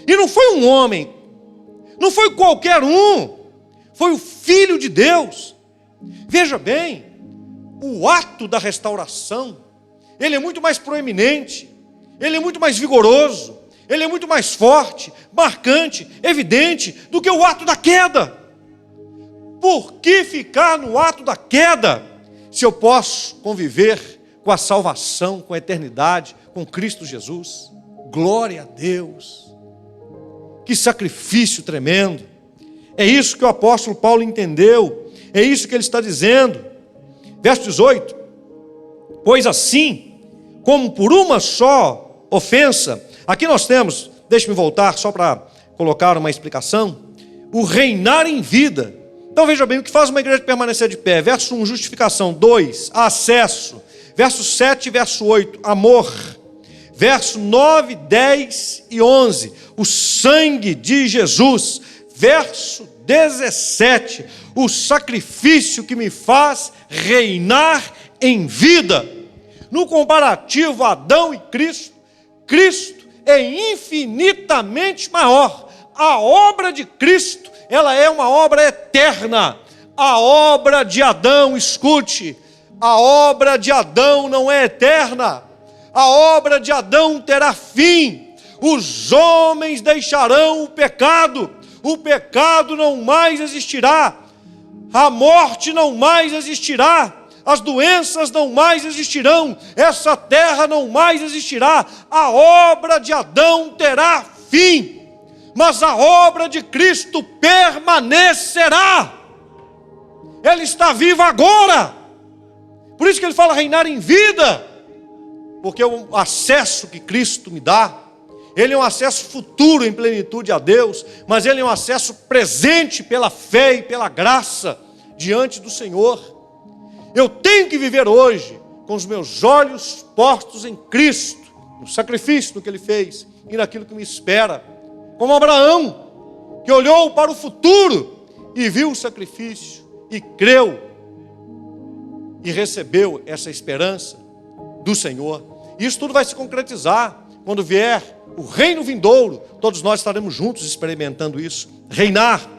E não foi um homem, não foi qualquer um, foi o Filho de Deus. Veja bem, o ato da restauração, ele é muito mais proeminente, ele é muito mais vigoroso, ele é muito mais forte, marcante, evidente do que o ato da queda. Por que ficar no ato da queda, se eu posso conviver com a salvação, com a eternidade, com Cristo Jesus? Glória a Deus. Que sacrifício tremendo. É isso que o apóstolo Paulo entendeu. É isso que ele está dizendo. Verso 18. Pois assim, como por uma só ofensa, aqui nós temos, deixe-me voltar só para colocar uma explicação, o reinar em vida. Então veja bem, o que faz uma igreja permanecer de pé? Verso 1, justificação. 2, acesso. Verso 7 e verso 8, amor. Verso 9, 10 e 11, o sangue de Jesus. Verso 17, o sacrifício que me faz reinar em vida. No comparativo Adão e Cristo, Cristo é infinitamente maior. A obra de Cristo, ela é uma obra eterna. A obra de Adão, escute, a obra de Adão não é eterna. A obra de Adão terá fim. Os homens deixarão o pecado não mais existirá. A morte não mais existirá. As doenças não mais existirão. Essa terra não mais existirá. A obra de Adão terá fim. Mas a obra de Cristo permanecerá. Ele está vivo agora. Por isso que ele fala reinar em vida. Porque o acesso que Cristo me dá, ele é um acesso futuro em plenitude a Deus, mas ele é um acesso presente pela fé e pela graça diante do Senhor. Eu tenho que viver hoje com os meus olhos postos em Cristo, no sacrifício do que Ele fez e naquilo que me espera. Como Abraão, que olhou para o futuro e viu o sacrifício e creu e recebeu essa esperança do Senhor. Isso tudo vai se concretizar quando vier o reino vindouro. Todos nós estaremos juntos experimentando isso. Reinar.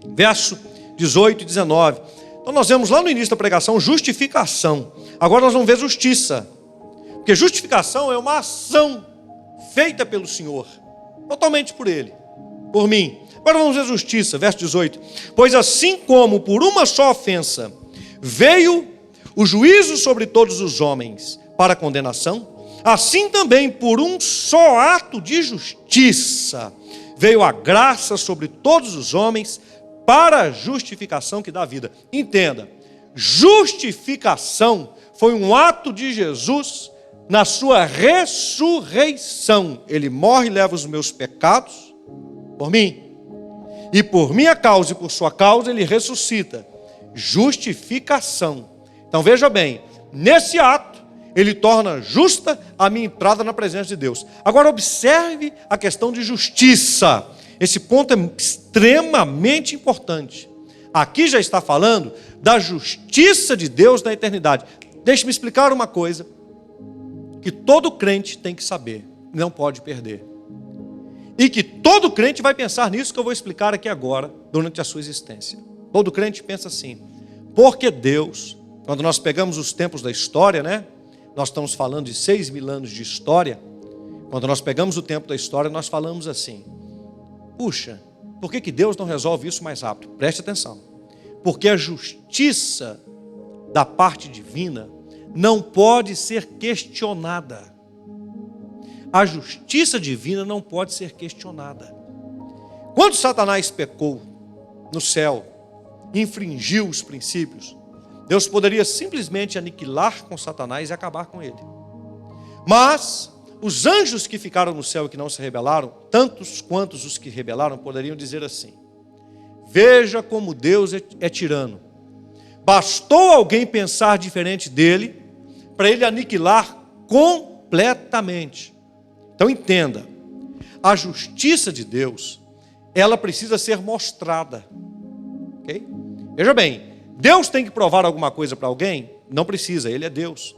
Verso 18 e 19. Então nós vemos lá no início da pregação justificação. Agora nós vamos ver justiça. Porque justificação é uma ação feita pelo Senhor. Totalmente por Ele. Por mim. Agora vamos ver justiça. Verso 18. Pois assim como por uma só ofensa veio o juízo sobre todos os homens para a condenação, assim também por um só ato de justiça veio a graça sobre todos os homens para a justificação que dá vida. Entenda, justificação foi um ato de Jesus na sua ressurreição. Ele morre e leva os meus pecados por mim, e por minha causa e por sua causa ele ressuscita. Justificação. Então veja bem, nesse ato ele torna justa a minha entrada na presença de Deus. Agora observe a questão de justiça. Esse ponto é extremamente importante. Aqui já está falando da justiça de Deus na eternidade. Deixe-me explicar uma coisa que todo crente tem que saber, não pode perder. E que todo crente vai pensar nisso que eu vou explicar aqui agora, durante a sua existência. Todo crente pensa assim, porque Deus, quando nós pegamos os tempos da história, né? Nós estamos falando de 6.000 anos de história. Quando nós pegamos o tempo da história, nós falamos assim, puxa, por que Deus não resolve isso mais rápido? Preste atenção. Porque a justiça da parte divina não pode ser questionada. A justiça divina não pode ser questionada. Quando Satanás pecou no céu, infringiu os princípios, Deus poderia simplesmente aniquilar com Satanás e acabar com ele. Mas os anjos que ficaram no céu e que não se rebelaram, tantos quantos os que rebelaram, poderiam dizer assim, veja como Deus é tirano. Bastou alguém pensar diferente dele, para ele aniquilar completamente. Então entenda, a justiça de Deus, ela precisa ser mostrada. Okay? Veja bem, Deus tem que provar alguma coisa para alguém? Não precisa, Ele é Deus.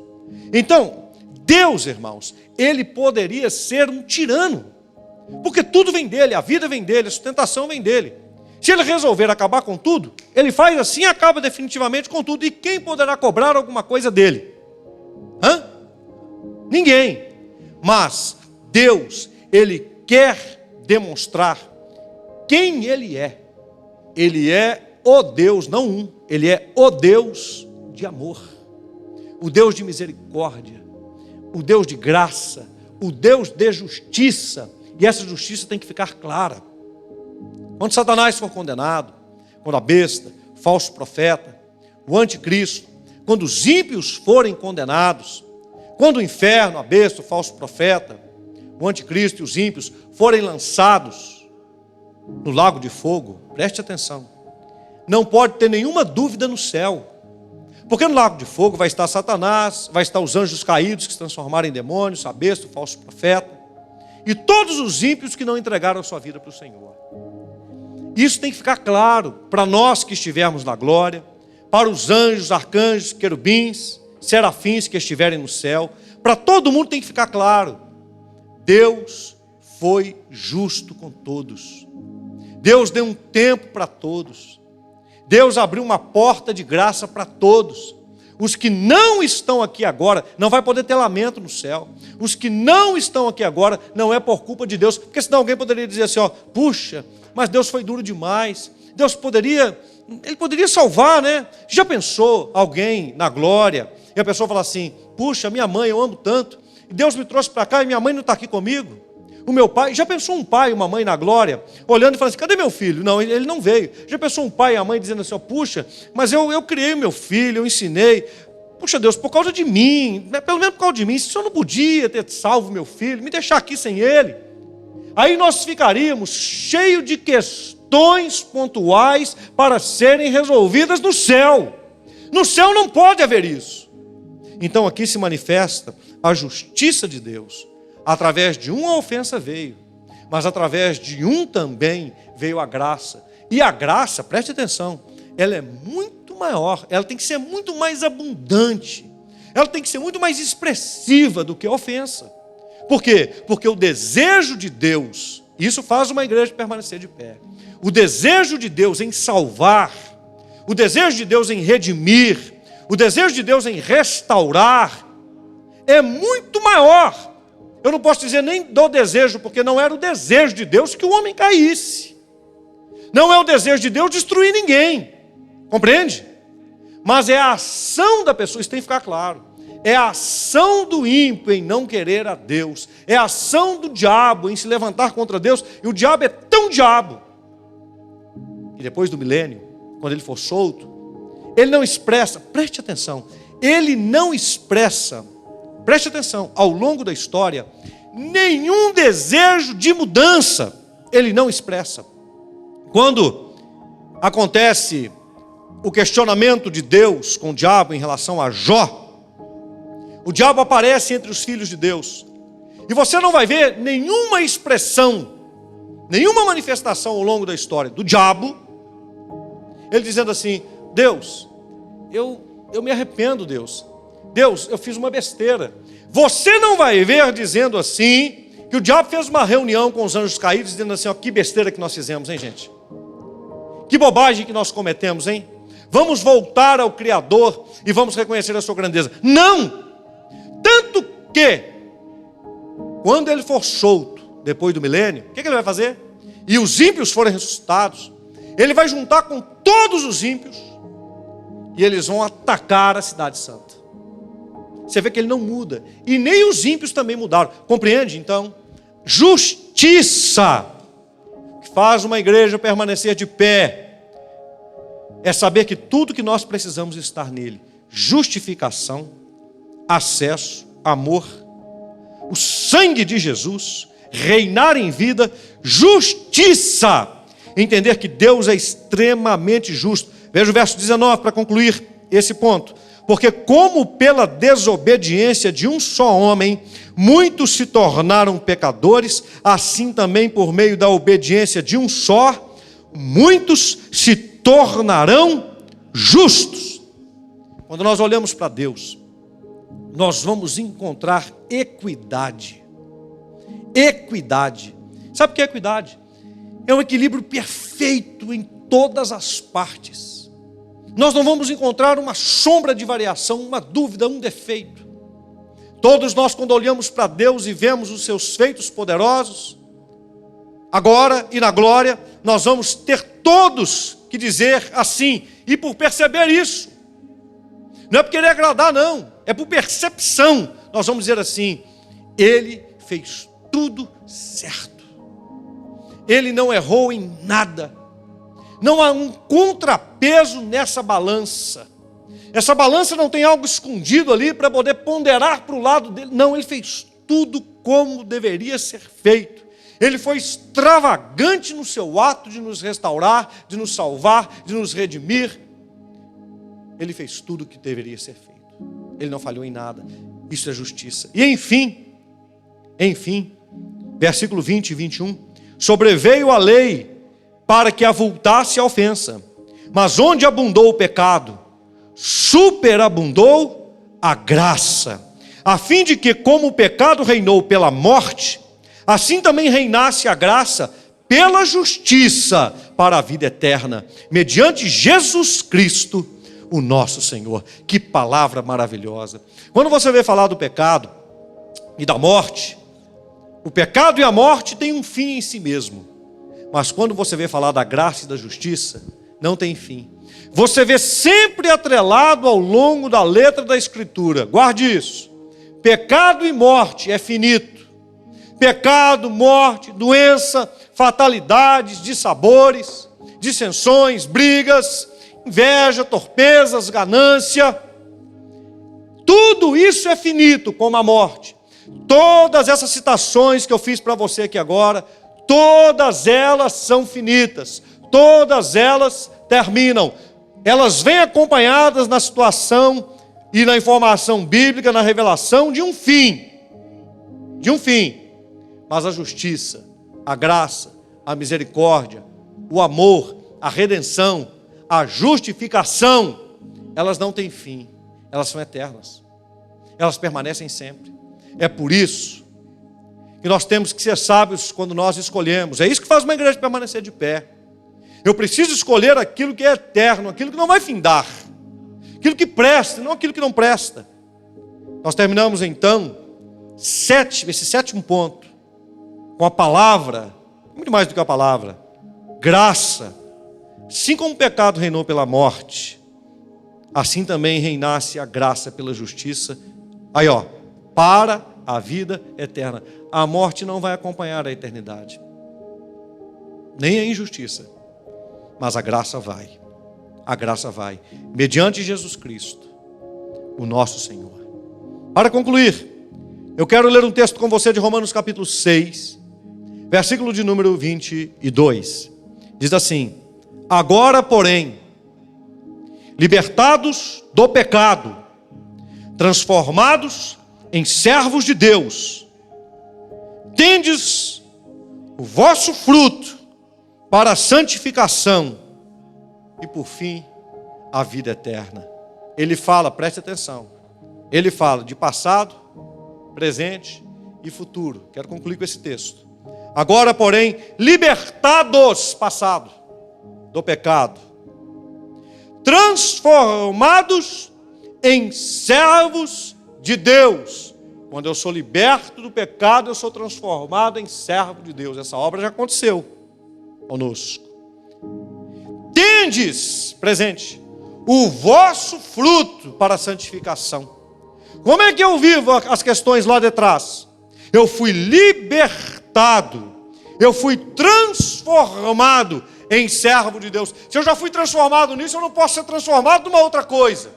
Então, Deus, irmãos, Ele poderia ser um tirano, porque tudo vem dEle, a vida vem dEle, a sustentação vem dEle. Se Ele resolver acabar com tudo, Ele faz assim e acaba definitivamente com tudo. E quem poderá cobrar alguma coisa dEle? Ninguém. Mas Deus, Ele quer demonstrar quem Ele é. Ele é o Deus, não um, Ele é o Deus de amor, o Deus de misericórdia, o Deus de graça, o Deus de justiça. E essa justiça tem que ficar clara. Quando Satanás for condenado, quando a besta, o falso profeta, o anticristo, quando os ímpios forem condenados, quando o inferno, a besta, o falso profeta, o anticristo e os ímpios forem lançados no lago de fogo, preste atenção, não pode ter nenhuma dúvida no céu, porque no lago de fogo vai estar Satanás, vai estar os anjos caídos que se transformaram em demônios, a besta, o falso profeta, e todos os ímpios que não entregaram a sua vida para o Senhor. Isso tem que ficar claro para nós que estivermos na glória, para os anjos, arcanjos, querubins, serafins que estiverem no céu, para todo mundo tem que ficar claro, Deus foi justo com todos. Deus deu um tempo para todos. Deus abriu uma porta de graça para todos. Os que não estão aqui agora, não vai poder ter lamento no céu. Os que não estão aqui agora, não é por culpa de Deus, porque senão alguém poderia dizer assim, puxa, mas Deus foi duro demais. Deus Ele poderia salvar, né? Já pensou alguém na glória, e a pessoa fala assim, puxa, minha mãe, eu amo tanto, e Deus me trouxe para cá e minha mãe não está aqui comigo? O meu pai, já pensou um pai e uma mãe na glória, olhando e falando assim, cadê meu filho? Não, ele não veio. Já pensou um pai e a mãe dizendo assim, puxa, mas eu criei o meu filho, eu ensinei. Puxa Deus, por causa de mim, pelo menos por causa de mim, se o Senhor não podia ter salvo meu filho, me deixar aqui sem ele. Aí nós ficaríamos cheios de questões pontuais para serem resolvidas no céu. No céu não pode haver isso. Então aqui se manifesta a justiça de Deus. Através de uma ofensa veio, mas através de um também veio a graça. E a graça, preste atenção, ela é muito maior, ela tem que ser muito mais abundante, ela tem que ser muito mais expressiva do que a ofensa. Por quê? Porque o desejo de Deus, isso faz uma igreja permanecer de pé, o desejo de Deus em salvar, o desejo de Deus em redimir, o desejo de Deus em restaurar, é muito maior. Eu não posso dizer nem do desejo, porque não era o desejo de Deus que o homem caísse. Não é o desejo de Deus destruir ninguém. Compreende? Mas é a ação da pessoa, isso tem que ficar claro. É a ação do ímpio em não querer a Deus. É a ação do diabo em se levantar contra Deus. E o diabo é tão diabo. E depois do milênio, quando ele for solto, ele não expressa, preste atenção, ele não expressa, preste atenção, ao longo da história, nenhum desejo de mudança, ele não expressa. Quando acontece o questionamento de Deus com o diabo em relação a Jó, o diabo aparece entre os filhos de Deus, e você não vai ver nenhuma expressão, nenhuma manifestação ao longo da história do diabo, ele dizendo assim, Deus, eu me arrependo, Deus, eu fiz uma besteira. Você não vai ver dizendo assim, que o diabo fez uma reunião com os anjos caídos, dizendo assim, que besteira que nós fizemos, hein, gente? Que bobagem que nós cometemos, hein? Vamos voltar ao Criador e vamos reconhecer a sua grandeza. Não! Tanto que, quando ele for solto, depois do milênio, o que ele vai fazer? E os ímpios forem ressuscitados, ele vai juntar com todos os ímpios, e eles vão atacar a cidade santa. Você vê que ele não muda. E nem os ímpios também mudaram. Compreende, então? Justiça, que faz uma igreja permanecer de pé, é saber que tudo que nós precisamos estar nele. Justificação, acesso, amor, o sangue de Jesus, reinar em vida, justiça. Entender que Deus é extremamente justo. Veja o verso 19 para concluir esse ponto. Porque como pela desobediência de um só homem, muitos se tornaram pecadores, assim também por meio da obediência de um só, muitos se tornarão justos. Quando nós olhamos para Deus, nós vamos encontrar equidade. Equidade. Sabe o que é equidade? É um equilíbrio perfeito em todas as partes. Nós não vamos encontrar uma sombra de variação, uma dúvida, um defeito. Todos nós, quando olhamos para Deus e vemos os seus feitos poderosos, agora e na glória, nós vamos ter todos que dizer assim, e por perceber isso, não é por querer agradar não, é por percepção, nós vamos dizer assim, Ele fez tudo certo. ele não errou em nada. Não há um contrapeso nessa balança. Essa balança não tem algo escondido ali para poder ponderar para o lado dele. Não, ele fez tudo como deveria ser feito. Ele foi extravagante no seu ato de nos restaurar, de nos salvar, de nos redimir. Ele fez tudo o que deveria ser feito. Ele não falhou em nada. Isso é justiça. E enfim, versículo 20 e 21. Sobreveio a lei para que avultasse a ofensa. Mas onde abundou o pecado, superabundou a graça. A fim de que, como o pecado reinou pela morte, assim também reinasse a graça pela justiça para a vida eterna, mediante Jesus Cristo, o nosso Senhor. Que palavra maravilhosa. Quando você vê falar do pecado e da morte, o pecado e a morte têm um fim em si mesmo. Mas quando você vê falar da graça e da justiça, não tem fim. Você vê sempre atrelado ao longo da letra da Escritura. Guarde isso. Pecado e morte é finito. Pecado, morte, doença, fatalidades, dissabores, dissensões, brigas, inveja, torpezas, ganância. Tudo isso é finito, como a morte. Todas essas citações que eu fiz para você aqui agora, todas elas são finitas. Todas elas terminam. Elas vêm acompanhadas na situação e na informação bíblica, na revelação de um fim. De um fim. Mas a justiça, a graça, a misericórdia, o amor, a redenção, a justificação, elas não têm fim. Elas são eternas. Elas permanecem sempre. É por isso que nós temos que ser sábios quando nós escolhemos. É isso que faz uma igreja permanecer de pé. Eu preciso escolher aquilo que é eterno, aquilo que não vai findar, aquilo que presta, não aquilo que não presta. Nós terminamos então esse sétimo ponto com a palavra, muito mais do que a palavra, graça. Assim como o pecado reinou pela morte, assim também reinasse a graça pela justiça. Aí para a vida eterna. A morte não vai acompanhar a eternidade, nem a injustiça, mas a graça vai. A graça vai, mediante Jesus Cristo, o nosso Senhor. Para concluir, eu quero ler um texto com você de Romanos capítulo 6, versículo de número 22. Diz assim: agora, porém, libertados do pecado, transformados em servos de Deus, tendes o vosso fruto para a santificação e, por fim, a vida eterna. Ele fala, preste atenção, ele fala de passado, presente e futuro. Quero concluir com esse texto. Agora, porém, libertados, passado, do pecado, transformados em servos de Deus. Quando eu sou liberto do pecado, eu sou transformado em servo de Deus. Essa obra já aconteceu conosco. Tendes, presente, o vosso fruto para a santificação. Como é que eu vivo as questões lá de trás? Eu fui libertado, eu fui transformado em servo de Deus. Se eu já fui transformado nisso, eu não posso ser transformado numa outra coisa.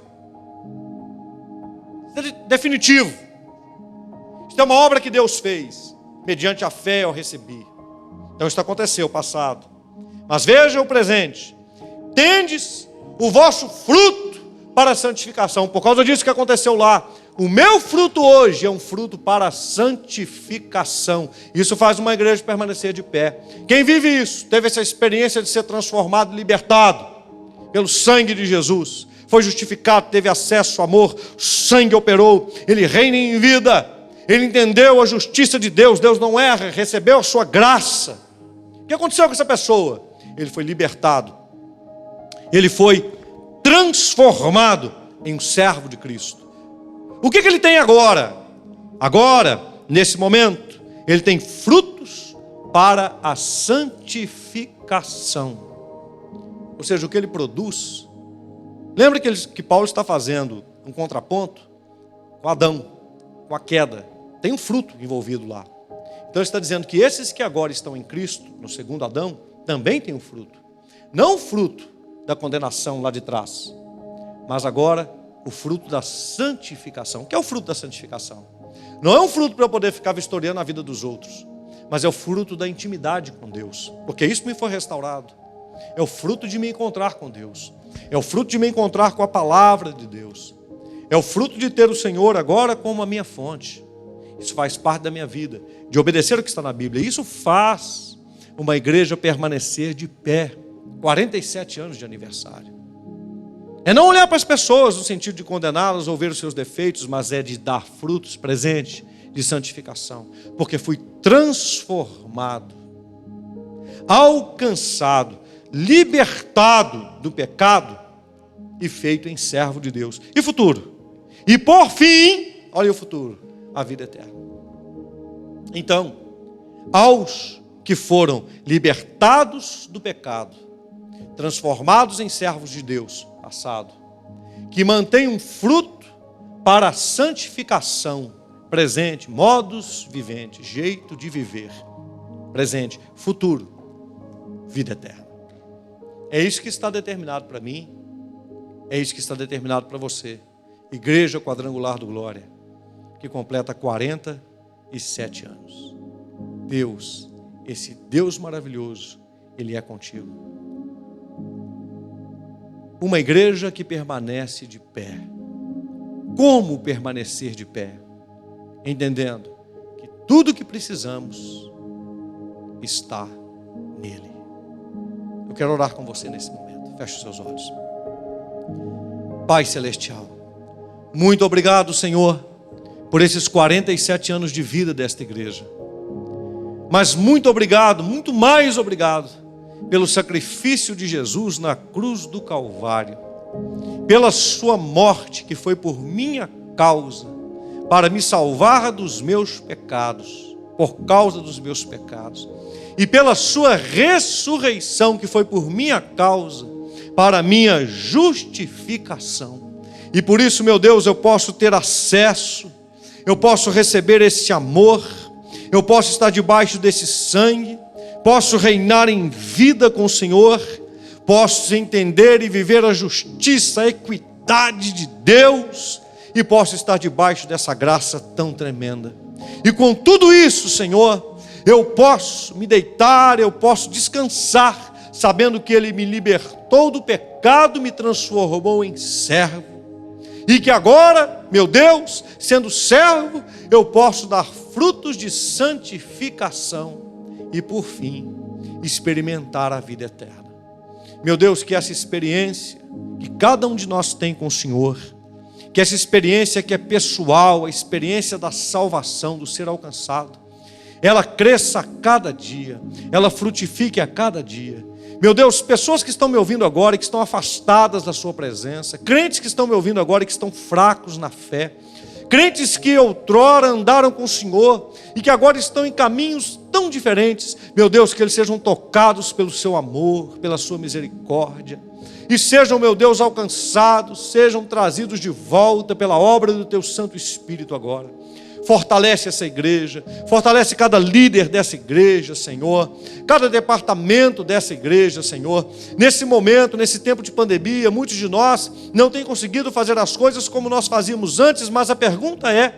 Isso é definitivo. Isso é uma obra que Deus fez. Mediante a fé eu recebi. Então isso aconteceu, passado. Mas veja o presente. Tendes o vosso fruto para a santificação. Por causa disso que aconteceu lá. O meu fruto hoje é um fruto para a santificação. Isso faz uma igreja permanecer de pé. Quem vive isso, teve essa experiência de ser transformado, libertado pelo sangue de Jesus. Foi justificado, teve acesso ao amor, o sangue operou, ele reina em vida. Ele entendeu a justiça de Deus, Deus não erra, recebeu a sua graça. O que aconteceu com essa pessoa? Ele foi libertado. Ele foi transformado em um servo de Cristo. O que ele tem agora? Agora, nesse momento, ele tem frutos para a santificação. Ou seja, o que ele produz. Lembra que Paulo está fazendo um contraponto com Adão, com a queda. Tem um fruto envolvido lá. Então ele está dizendo que esses que agora estão em Cristo, no segundo Adão, também têm um fruto. Não o fruto da condenação lá de trás, mas agora o fruto da santificação. O que é o fruto da santificação? Não é um fruto para eu poder ficar vistoriando a vida dos outros, mas é o fruto da intimidade com Deus, porque isso me foi restaurado. É o fruto de me encontrar com Deus, é o fruto de me encontrar com a palavra de Deus, é o fruto de ter o Senhor agora como a minha fonte. Isso faz parte da minha vida, de obedecer o que está na Bíblia. Isso faz uma igreja permanecer de pé, 47 anos de aniversário. É não olhar para as pessoas no sentido de condená-las ou ver os seus defeitos, mas é de dar frutos, presente de santificação, porque fui transformado, alcançado, libertado do pecado e feito em servo de Deus. E futuro? E por fim, olha o futuro, a vida eterna. Então, aos que foram libertados do pecado, transformados em servos de Deus, passado, que mantém um fruto para a santificação, presente, modus vivendi, jeito de viver, presente, futuro, vida eterna. É isso que está determinado para mim, é isso que está determinado para você. Igreja Quadrangular do Glória, que completa 47 anos. Deus, esse Deus maravilhoso, Ele é contigo. Uma igreja que permanece de pé. Como permanecer de pé? Entendendo que tudo que precisamos está nele. Eu quero orar com você nesse momento. Feche os seus olhos. Pai Celestial, muito obrigado, Senhor, por esses 47 anos de vida desta igreja. Mas muito obrigado, muito mais obrigado, pelo sacrifício de Jesus na cruz do Calvário, pela sua morte que foi por minha causa, para me salvar dos meus pecados, por causa dos meus pecados, e pela sua ressurreição que foi por minha causa, para minha justificação. E por isso, meu Deus, eu posso ter acesso, eu posso receber esse amor, eu posso estar debaixo desse sangue, posso reinar em vida com o Senhor, posso entender e viver a justiça, a equidade de Deus, e posso estar debaixo dessa graça tão tremenda. E com tudo isso, Senhor, eu posso me deitar, eu posso descansar, sabendo que Ele me libertou do pecado, me transformou em servo, e que agora, meu Deus, sendo servo, eu posso dar frutos de santificação e, por fim, experimentar a vida eterna. Meu Deus, que essa experiência que cada um de nós tem com o Senhor, que essa experiência que é pessoal, a experiência da salvação, do ser alcançado, ela cresça a cada dia, ela frutifique a cada dia. Meu Deus, pessoas que estão me ouvindo agora e que estão afastadas da sua presença, crentes que estão me ouvindo agora e que estão fracos na fé, crentes que outrora andaram com o Senhor e que agora estão em caminhos tão diferentes, meu Deus, que eles sejam tocados pelo seu amor, pela sua misericórdia, e sejam, meu Deus, alcançados, sejam trazidos de volta pela obra do Teu Santo Espírito agora. Fortalece essa igreja, fortalece cada líder dessa igreja, Senhor, cada departamento dessa igreja, Senhor. Nesse momento, nesse tempo de pandemia, muitos de nós não têm conseguido fazer as coisas como nós fazíamos antes, mas a pergunta é: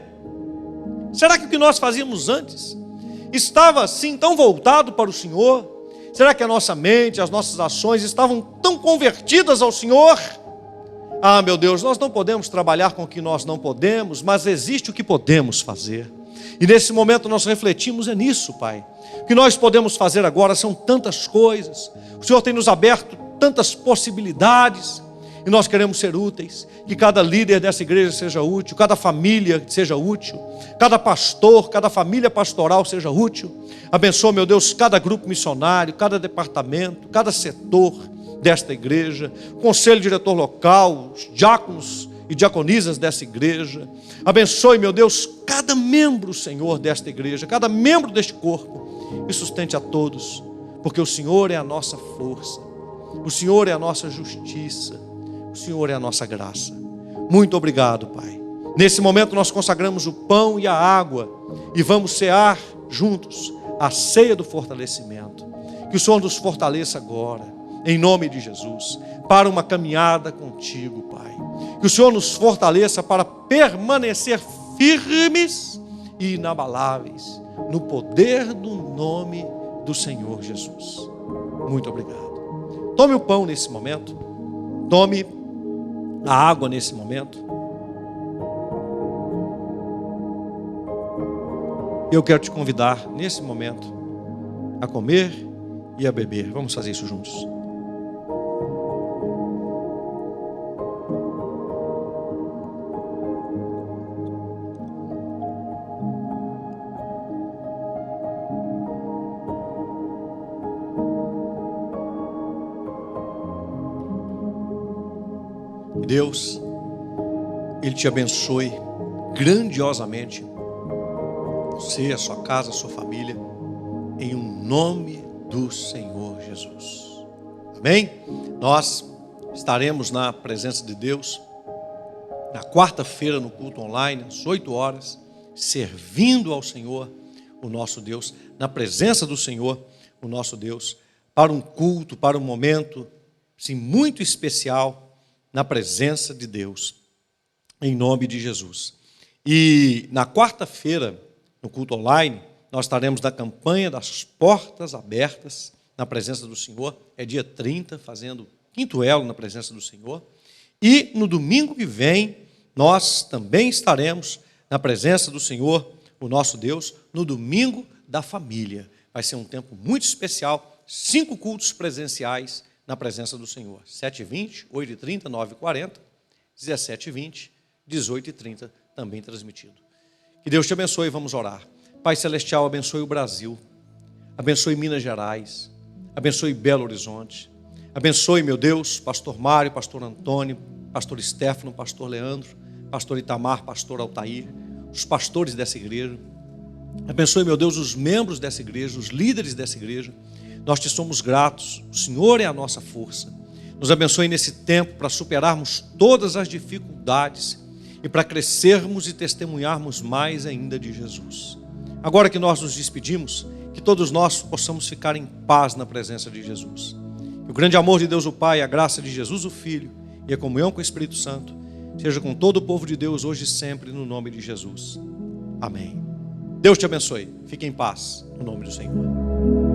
será que o que nós fazíamos antes estava assim tão voltado para o Senhor? Será que a nossa mente, as nossas ações estavam tão convertidas ao Senhor? Ah, meu Deus, nós não podemos trabalhar com o que nós não podemos, mas existe o que podemos fazer. E nesse momento nós refletimos nisso, Pai. O que nós podemos fazer agora são tantas coisas. O Senhor tem nos aberto tantas possibilidades. E nós queremos ser úteis. Que cada líder dessa igreja seja útil, cada família seja útil, cada pastor, cada família pastoral seja útil. Abençoa, meu Deus, cada grupo missionário, cada departamento, cada setor desta igreja, o conselho diretor local, os diáconos e diaconisas dessa igreja. Abençoe, meu Deus, cada membro, Senhor, desta igreja, cada membro deste corpo, e sustente a todos, porque o Senhor é a nossa força, o Senhor é a nossa justiça, o Senhor é a nossa graça. Muito obrigado, Pai. Nesse momento nós consagramos o pão e a água e vamos cear juntos a ceia do fortalecimento. Que o Senhor nos fortaleça agora, em nome de Jesus, para uma caminhada contigo, Pai. Que o Senhor nos fortaleça para permanecer firmes e inabaláveis no poder do nome do Senhor Jesus. Muito obrigado. Tome o pão nesse momento. Tome a água nesse momento. Eu quero te convidar nesse momento a comer e a beber. Vamos fazer isso juntos. Deus, Ele te abençoe grandiosamente, você, a sua casa, a sua família, em um nome do Senhor Jesus. Amém? Nós estaremos na presença de Deus na quarta-feira no culto online, às 8 horas, servindo ao Senhor, o nosso Deus, na presença do Senhor, o nosso Deus, para um culto, para um momento, sim, muito especial, na presença de Deus, em nome de Jesus. E na quarta-feira, no culto online, nós estaremos na campanha das portas abertas, na presença do Senhor. É dia 30, fazendo quinto elo na presença do Senhor. E no domingo que vem, nós também estaremos na presença do Senhor, o nosso Deus, no domingo da família. Vai ser um tempo muito especial, 5 cultos presenciais, na presença do Senhor. 7h20, 8h30, 9h40, 17h20, 18h30, também transmitido. Que Deus te abençoe, vamos orar. Pai Celestial, abençoe o Brasil, abençoe Minas Gerais, abençoe Belo Horizonte, abençoe, meu Deus, pastor Mário, pastor Antônio, pastor Stefano, pastor Leandro, pastor Itamar, pastor Altair, os pastores dessa igreja. Abençoe, meu Deus, os membros dessa igreja, os líderes dessa igreja. Nós te somos gratos, o Senhor é a nossa força. Nos abençoe nesse tempo para superarmos todas as dificuldades e para crescermos e testemunharmos mais ainda de Jesus. Agora que nós nos despedimos, que todos nós possamos ficar em paz na presença de Jesus. Que o grande amor de Deus o Pai, a graça de Jesus o Filho e a comunhão com o Espírito Santo seja com todo o povo de Deus hoje e sempre, no nome de Jesus. Amém. Deus te abençoe. Fique em paz, no nome do Senhor.